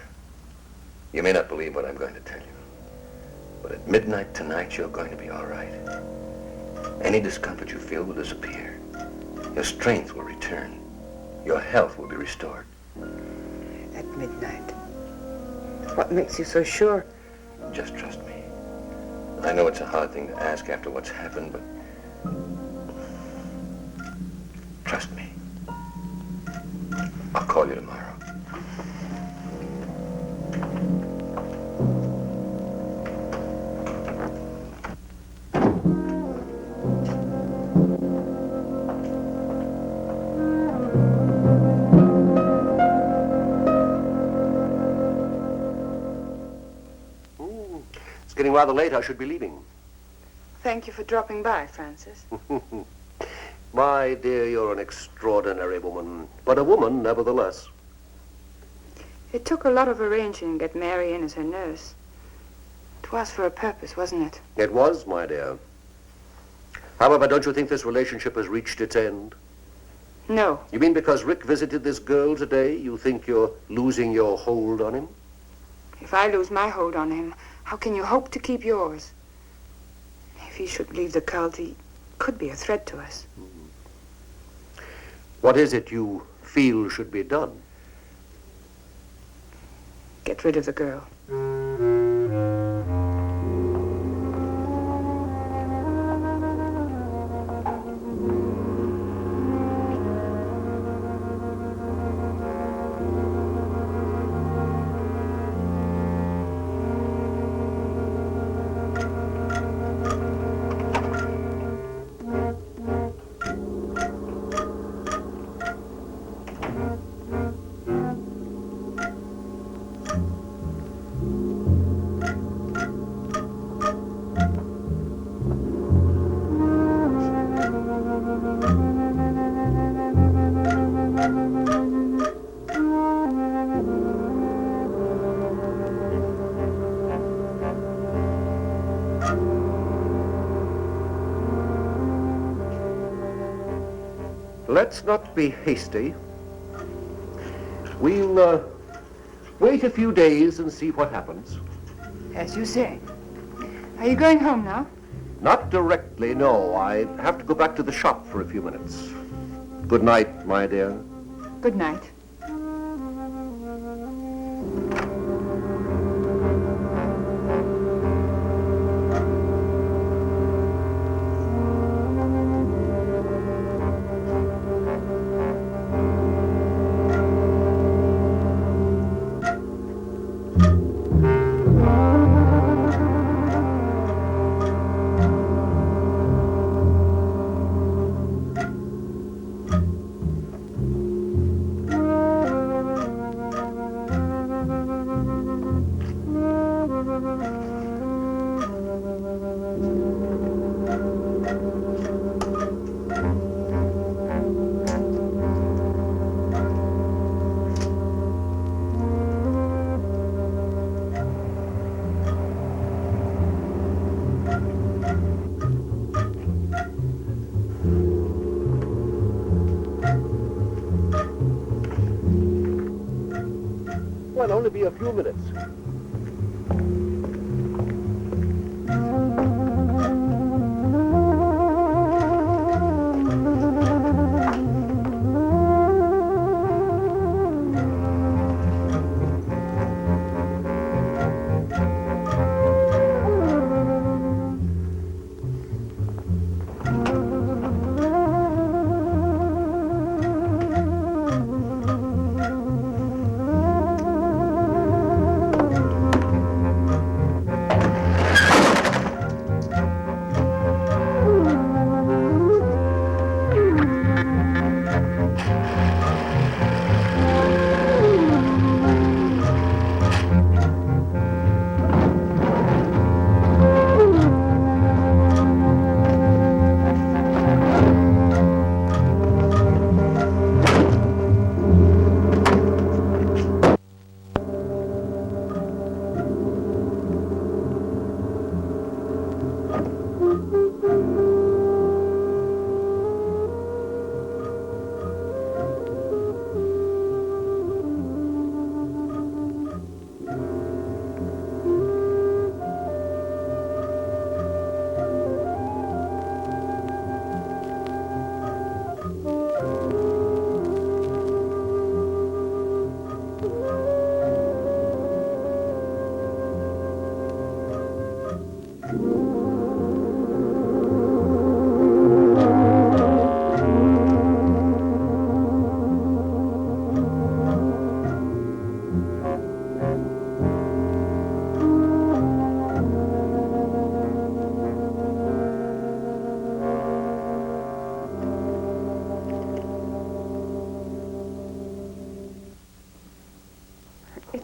You may not believe what I'm going to tell you, but at midnight tonight, you're going to be all right. Any discomfort you feel will disappear. Your strength will return. Your health will be restored. At midnight. What makes you so sure? Just trust me. I know it's a hard thing to ask after what's happened, but trust me. I'll call you tomorrow. It's getting rather late. I should be leaving. Thank you for dropping by, Francis. My dear, you're an extraordinary woman, but a woman nevertheless. It took a lot of arranging to get Mary in as her nurse. It was for a purpose, wasn't it? It was, my dear. However, don't you think this relationship has reached its end? No. You mean because Rick visited this girl today, you think you're losing your hold on him? If I lose my hold on him, how can you hope to keep yours? If he should leave the cult, he could be a threat to us. What is it you feel should be done? Get rid of the girl. Let's not be hasty. We'll wait a few days and see what happens. As you say. Are you going home now? Not directly, no. I have to go back to the shop for a few minutes. Good night, my dear. Good night. Well, only be a few minutes.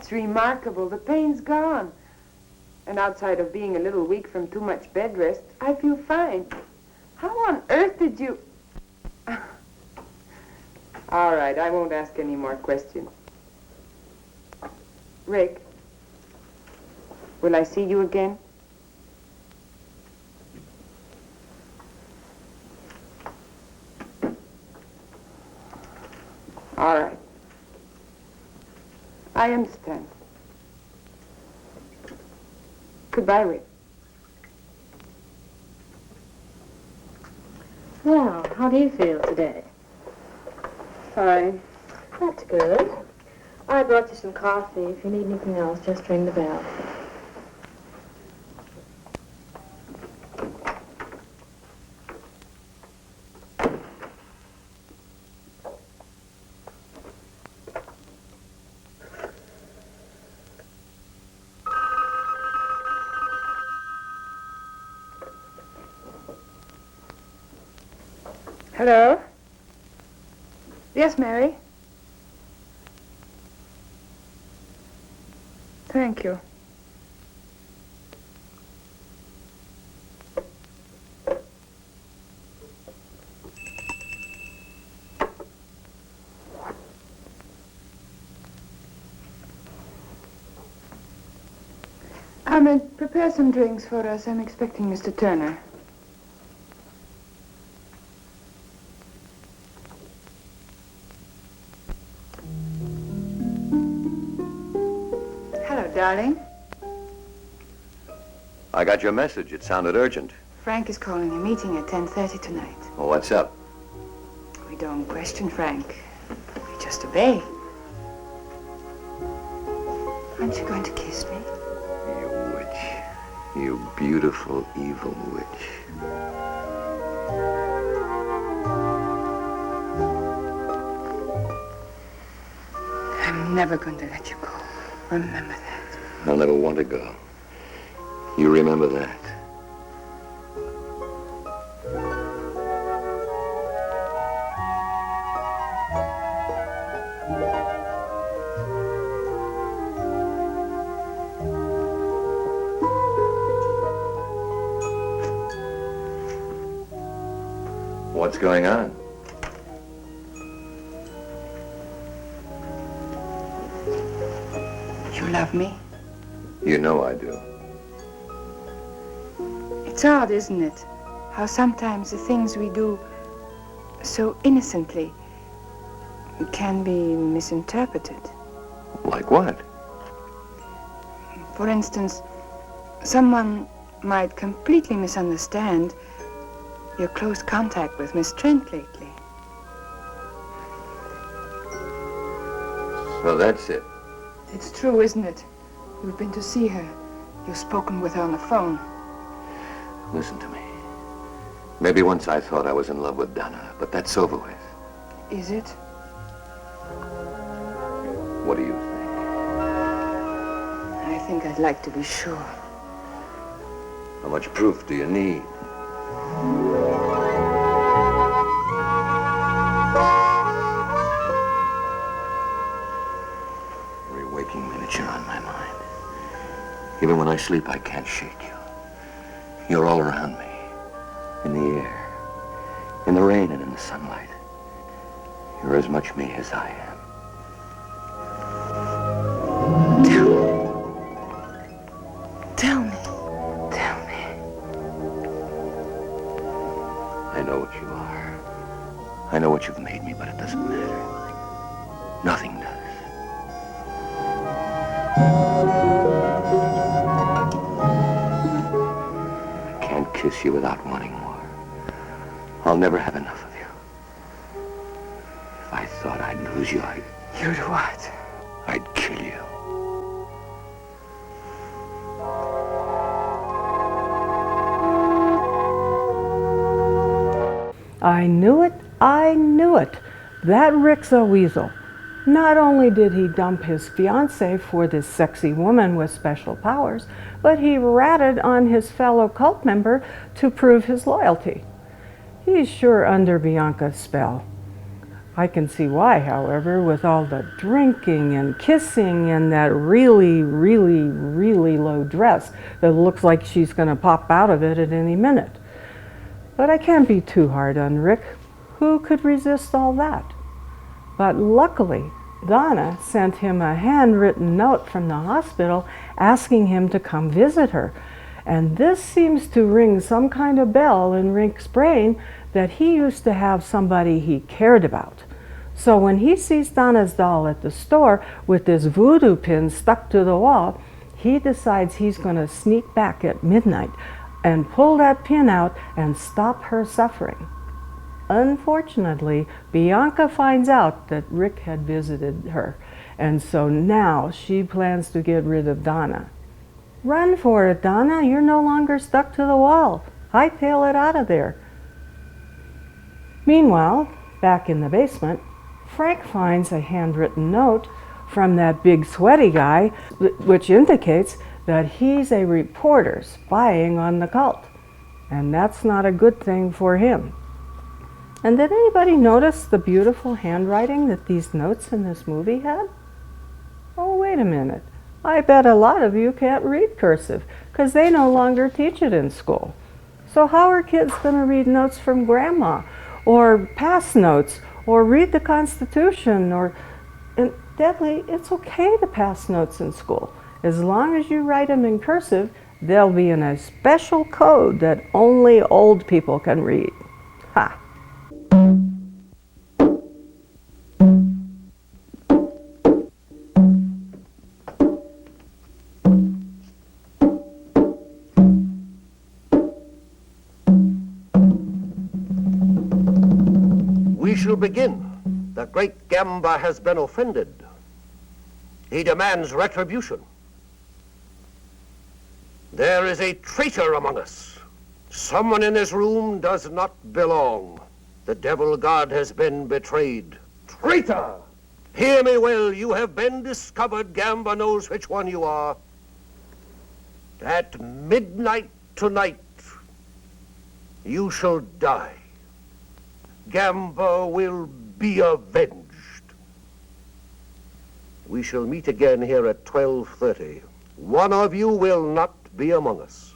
It's remarkable. The pain's gone. And outside of being a little weak from too much bed rest, I feel fine. How on earth did you... All right, I won't ask any more questions. Rick, will I see you again? All right. I understand. Goodbye, Rick. Well, how do you feel today? Fine. That's good. I brought you some coffee. If you need anything else, just ring the bell. Hello? Yes, Mary? Thank you. Prepare some drinks for us. I'm expecting Mr. Turner. Hello, darling. I got your message. It sounded urgent. Frank is calling a meeting at 10:30 tonight. Well, what's up? We don't question Frank. We just obey. Aren't you going to kiss me? You witch. You beautiful, evil witch. I'm never going to let you go. Remember that. I'll never want to go. You remember that. What's going on? You love me? You know I do. It's odd, isn't it? How sometimes the things we do so innocently can be misinterpreted. Like what? For instance, someone might completely misunderstand your close contact with Miss Trent lately. So that's it. It's true, isn't it? You've been to see her. You've spoken with her on the phone. Listen to me. Maybe once I thought I was in love with Donna, but that's over with. Is it? What do you think? I think I'd like to be sure. How much proof do you need? Every waking minute you're on my mind. Even when I sleep, I can't shake you. You're all around me. In the air, in the rain and in the sunlight. You're as much me as I am. Tell me. Tell me. I know what you are. I know what you've made me, but it doesn't matter. Nothing does. I can't kiss you without wanting more. I'll never have enough of you. If I thought I'd lose you, You'd what? I'd kill you. I knew it. I knew it. That Rick's a weasel. Not only did he dump his fiancée for this sexy woman with special powers, but he ratted on his fellow cult member to prove his loyalty. He's sure under Bianca's spell. I can see why, however, with all the drinking and kissing and that really, really, really low dress that looks like she's going to pop out of it at any minute. But I can't be too hard on Rick. Who could resist all that? But luckily, Donna sent him a handwritten note from the hospital asking him to come visit her. And this seems to ring some kind of bell in Rick's brain that he used to have somebody he cared about. So when he sees Donna's doll at the store with this voodoo pin stuck to the wall, he decides he's going to sneak back at midnight and pull that pin out and stop her suffering. Unfortunately, Bianca finds out that Rick had visited her, and so now she plans to get rid of Donna. Run for it, Donna. You're no longer stuck to the wall. Hightail it out of there. Meanwhile, back in the basement, Frank finds a handwritten note from that big sweaty guy, which indicates that he's a reporter spying on the cult. And that's not a good thing for him. And did anybody notice the beautiful handwriting that these notes in this movie had? Oh, wait a minute. I bet a lot of you can't read cursive because they no longer teach it in school. So how are kids going to read notes from grandma or pass notes or read the Constitution and Deadly, it's okay to pass notes in school. As long as you write them in cursive, they'll be in a special code that only old people can read. Ha! We shall begin. The great Gamba has been offended. He demands retribution. There is a traitor among us. Someone in this room does not belong. The devil god has been betrayed. Traitor! Hear me well, you have been discovered. Gamba knows which one you are. At midnight tonight, you shall die. Gamba will be avenged. We shall meet again here at 12:30. One of you will not be among us.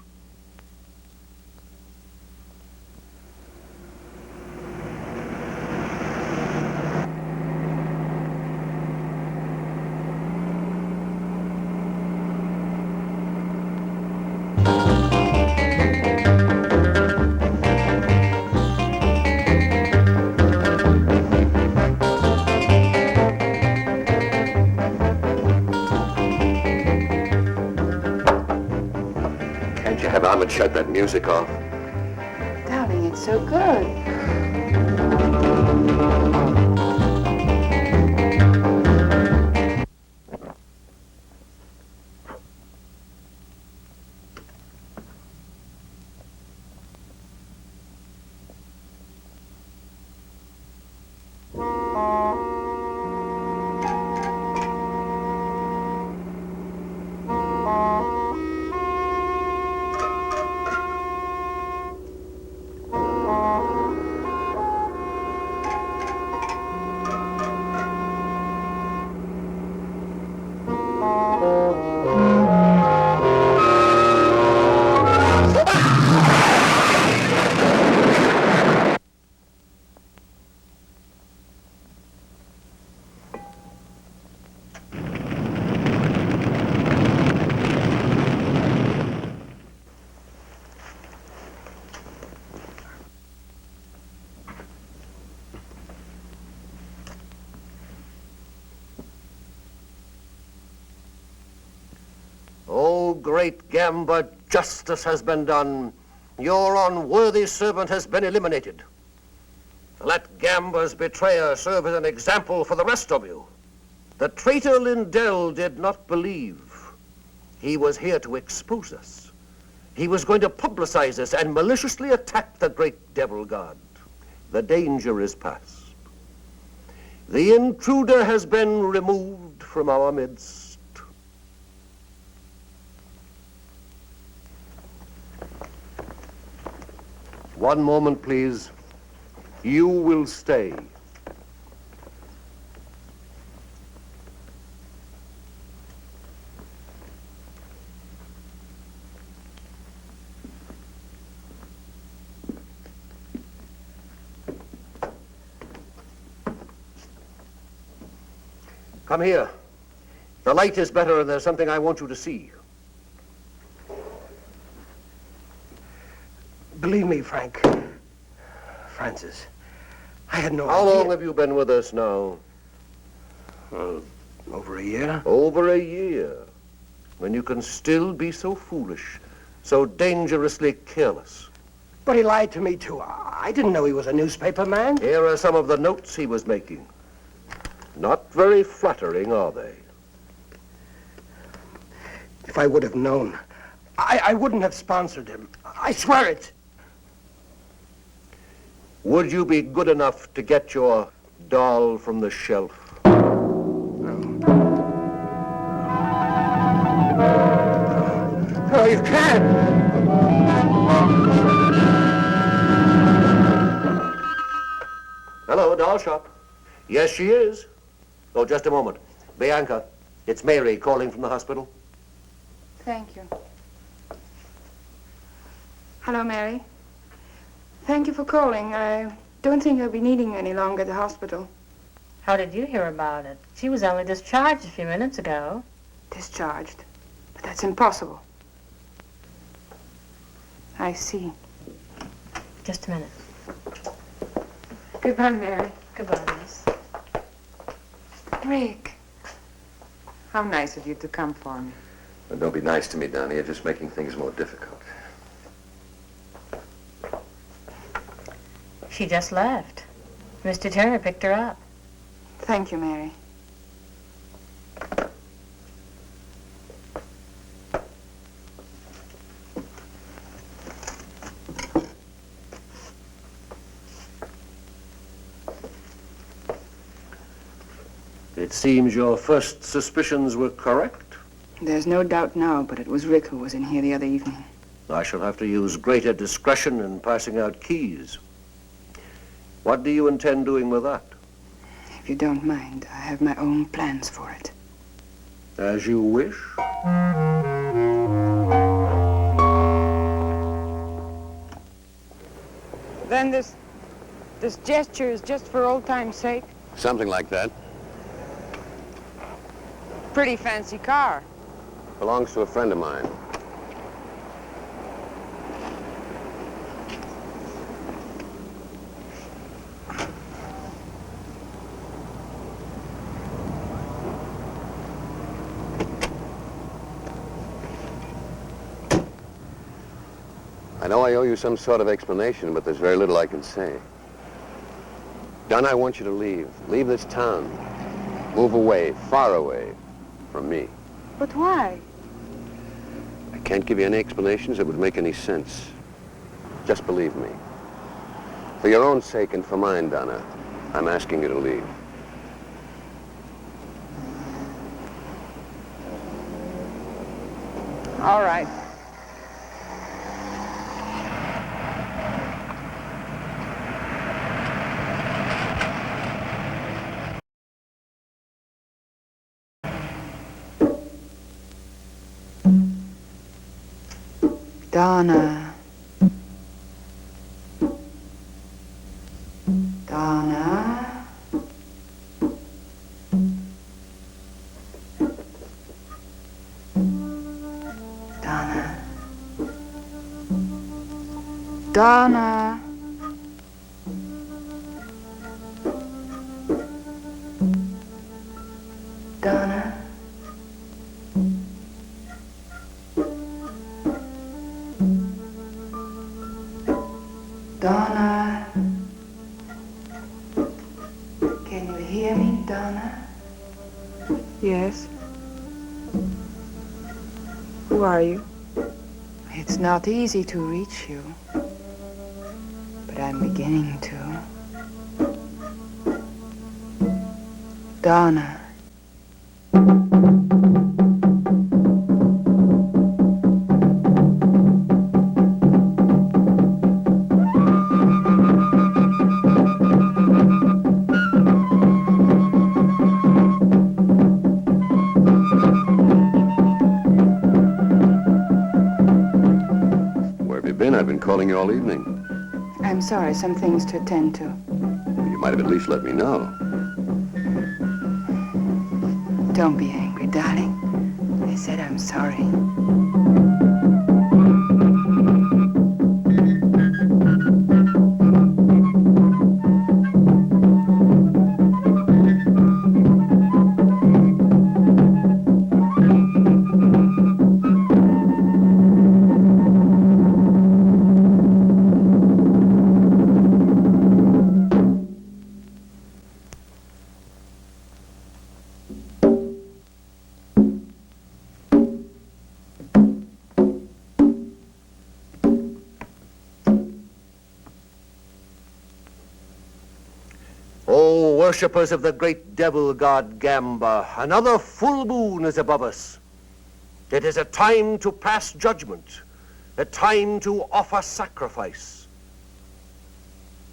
Can't you have Ahmed shut that music off? Darling, it's so good. O great Gamba, justice has been done. Your unworthy servant has been eliminated. Let Gamba's betrayer serve as an example for the rest of you. The traitor Lindell did not believe. He was here to expose us. He was going to publicize us and maliciously attack the great devil god. The danger is past. The intruder has been removed from our midst. One moment, please. You will stay. Come here. The light is better and there's something I want you to see. Believe me, Francis, I had no How idea. long have you been with us now? Over a year. Over a year. When you can still be so foolish, so dangerously careless. But he lied to me, too. I didn't know he was a newspaper man. Here are some of the notes he was making. Not very flattering, are they? If I would have known, I wouldn't have sponsored him. I swear it. Would you be good enough to get your doll from the shelf? No, you can't. Hello, doll shop. Yes, she is. Oh, just a moment. Bianca, it's Mary calling from the hospital. Thank you. Hello, Mary. Thank you for calling. I don't think I'll be needing you any longer at the hospital. How did you hear about it? She was only discharged a few minutes ago. Discharged. But that's impossible. I see. Just a minute. Goodbye, Mary. Goodbye, Miss. Rick. How nice of you to come for me. Well, don't be nice to me, Donnie. You're just making things more difficult. She just left. Mr. Turner picked her up. Thank you, Mary. It seems your first suspicions were correct. There's no doubt now, but it was Rick who was in here the other evening. I shall have to use greater discretion in passing out keys. What do you intend doing with that? If you don't mind, I have my own plans for it. As you wish. Then this gesture is just for old time's sake? Something like that. Pretty fancy car. Belongs to a friend of mine. I know I owe you some sort of explanation, but there's very little I can say. Don, I want you to leave. Leave this town. Move away, far away from me. But why? I can't give you any explanations that would make any sense. Just believe me. For your own sake and for mine, Donna, I'm asking you to leave. All right. Donna. Donna. Donna. Donna. Donna. Donna. Can you hear me, Donna? Yes. Who are you? It's not easy to reach you, but I'm beginning to. Donna. Where have you been? I've been calling you all evening. I'm sorry, some things to attend to. You might have at least let me know. Don't be angry, darling. I said I'm sorry. O worshippers of the great Devil God Gamba, another full moon is above us. It is a time to pass judgment, a time to offer sacrifice,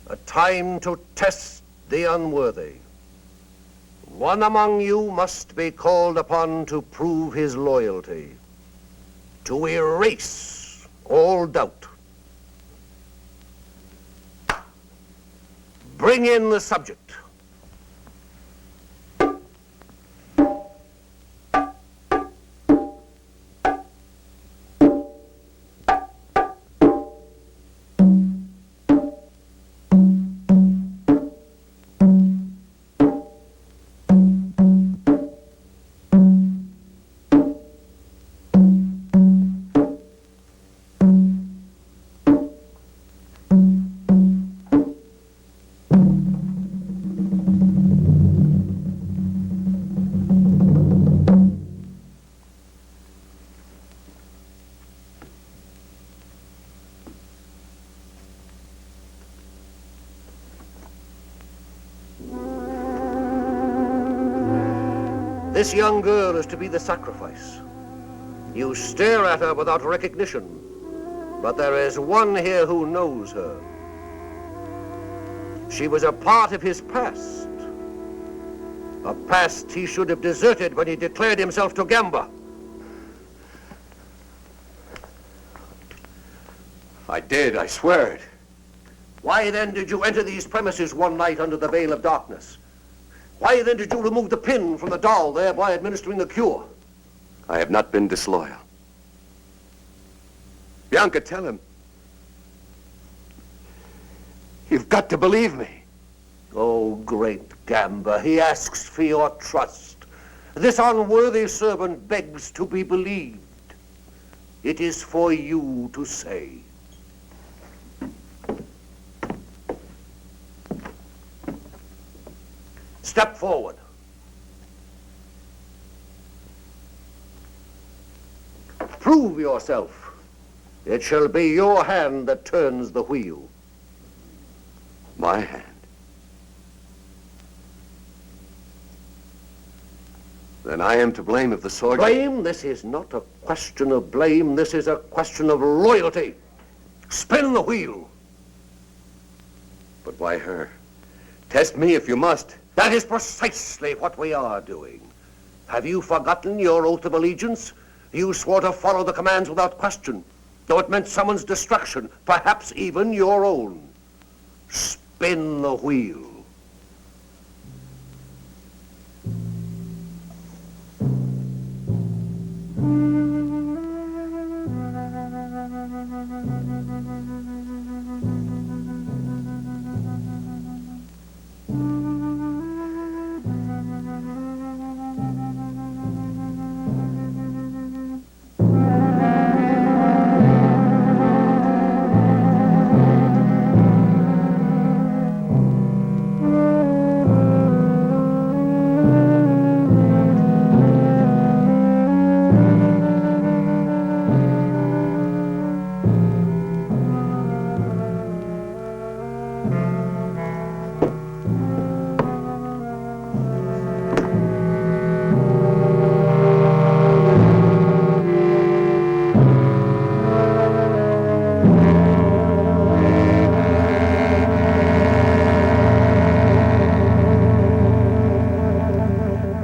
a time to test the unworthy. One among you must be called upon to prove his loyalty, to erase all doubt. Bring in the subject. This young girl is to be the sacrifice. You stare at her without recognition, but there is one here who knows her. She was a part of his past, a past he should have deserted when he declared himself to Gamba. I did, I swear it. Why then did you enter these premises one night under the veil of darkness? Why then did you remove the pin from the doll, thereby administering the cure? I have not been disloyal. Bianca, tell him. You've got to believe me. Oh, great Gamba, he asks for your trust. This unworthy servant begs to be believed. It is for you to say. Step forward. Prove yourself. It shall be your hand that turns the wheel. My hand. Then I am to blame if the sword... Blame? This is not a question of blame. This is a question of loyalty. Spin the wheel. But why her? Test me if you must. That is precisely what we are doing. Have you forgotten your oath of allegiance? You swore to follow the commands without question, though it meant someone's destruction, perhaps even your own. Spin the wheel.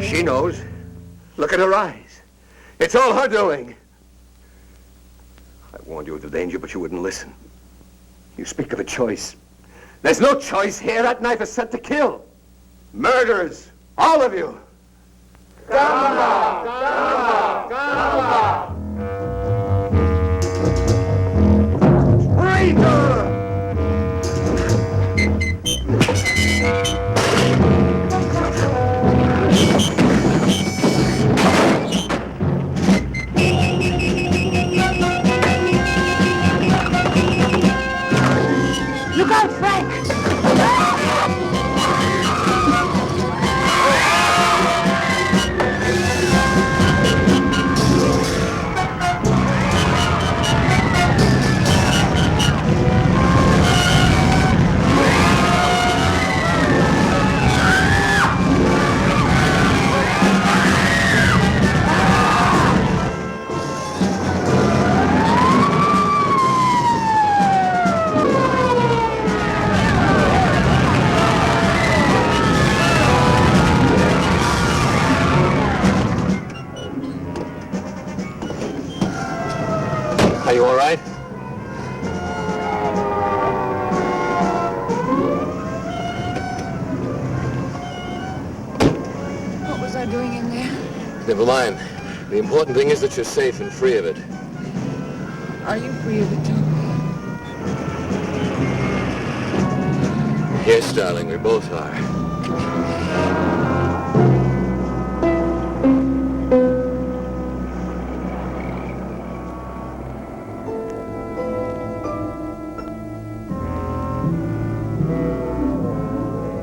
She knows. Look at her eyes. It's all her doing. I warned you of the danger, but you wouldn't listen. You speak of a choice. There's no choice here. That knife is set to kill. Murderers, all of you. Gamba! Gamba! Gamba! Traitor! Look out, Frank! Are you all right? What was I doing in there? Never mind. The important thing is that you're safe and free of it. Are you free of it, too? Yes, darling, we both are.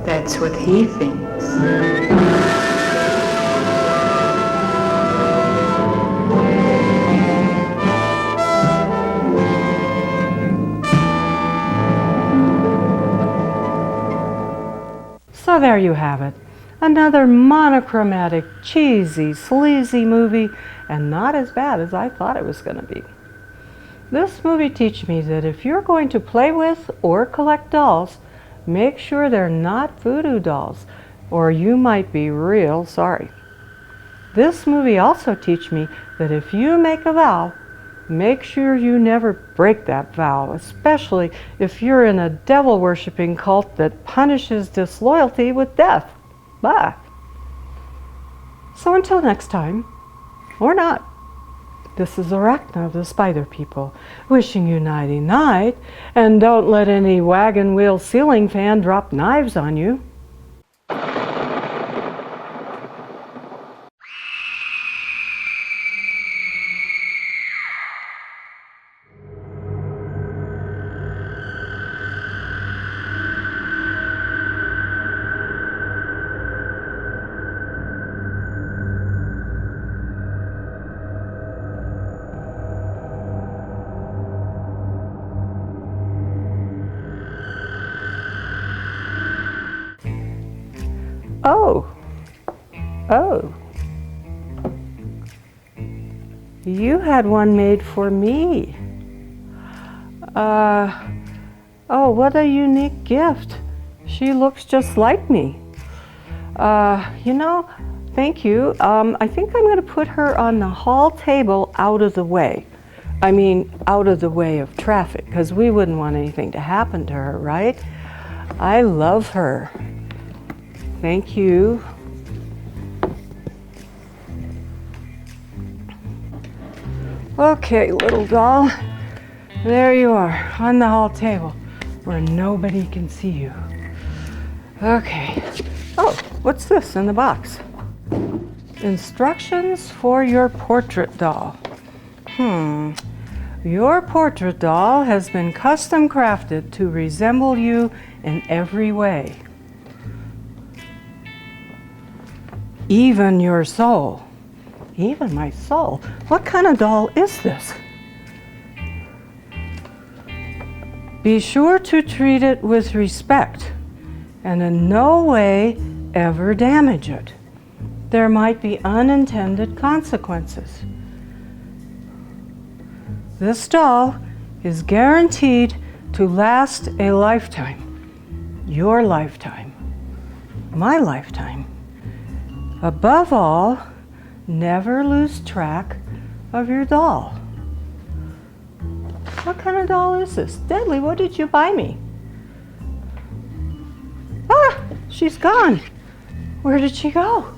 That's what he thinks. So there you have it. Another monochromatic, cheesy, sleazy movie, and not as bad as I thought it was going to be. This movie teaches me that if you're going to play with or collect dolls, make sure they're not voodoo dolls, or you might be real sorry. This movie also teaches me that if you make a vow, make sure you never break that vow, especially if you're in a devil-worshipping cult that punishes disloyalty with death. Bah! So until next time, or not, this is Arachna of the Spider People, wishing you nighty-night, and don't let any wagon wheel ceiling fan drop knives on you. Oh, you had one made for me. Oh, what a unique gift. She looks just like me. Thank you. I think I'm going to put her on the hall table out of the way. I mean, out of the way of traffic, because we wouldn't want anything to happen to her, right? I love her. Thank you. Okay, little doll. There you are, on the hall table, where nobody can see you. Okay. Oh, what's this in the box? Instructions for your portrait doll. Your portrait doll has been custom crafted to resemble you in every way. Even your soul. Even my soul? What kind of doll is this? Be sure to treat it with respect and in no way ever damage it. There might be unintended consequences. This doll is guaranteed to last a lifetime. Your lifetime. My lifetime. Above all, never lose track of your doll. What kind of doll is this? Deadly, what did you buy me? Ah, she's gone. Where did she go?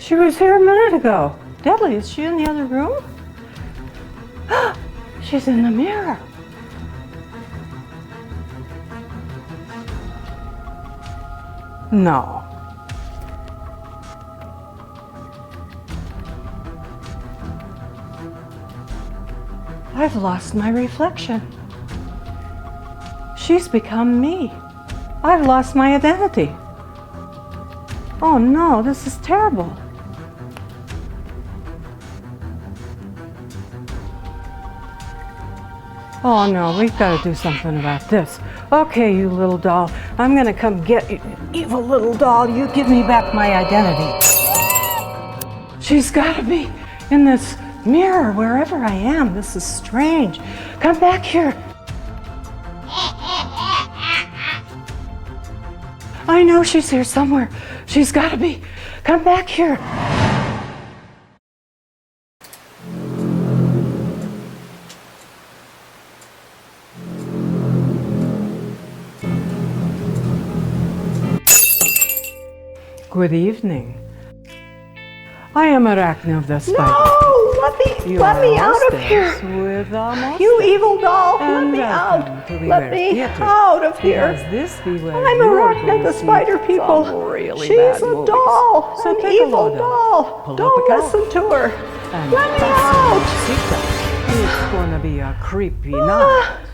She was here a minute ago. Deadly, is she in the other room? She's in the mirror. No. I've lost my reflection. She's become me. I've lost my identity. Oh no, this is terrible. Oh no, we've got to do something about this. Okay, you little doll, I'm gonna come get you. Evil little doll, you give me back my identity. She's got to be in this mirror wherever I am. This is strange. Come back here. I know she's here somewhere. She's got to be. Come back here. Good evening. I am Arachna of the Spider. No! Let me out of here! You evil doll! Let me out! Let me out of here! I'm Arachna the Spider People. She's a doll! So An take a evil load doll! Pull up Don't a couch. listen to her! And Let me fasten your out! seatbelt. It's gonna be a creepy night.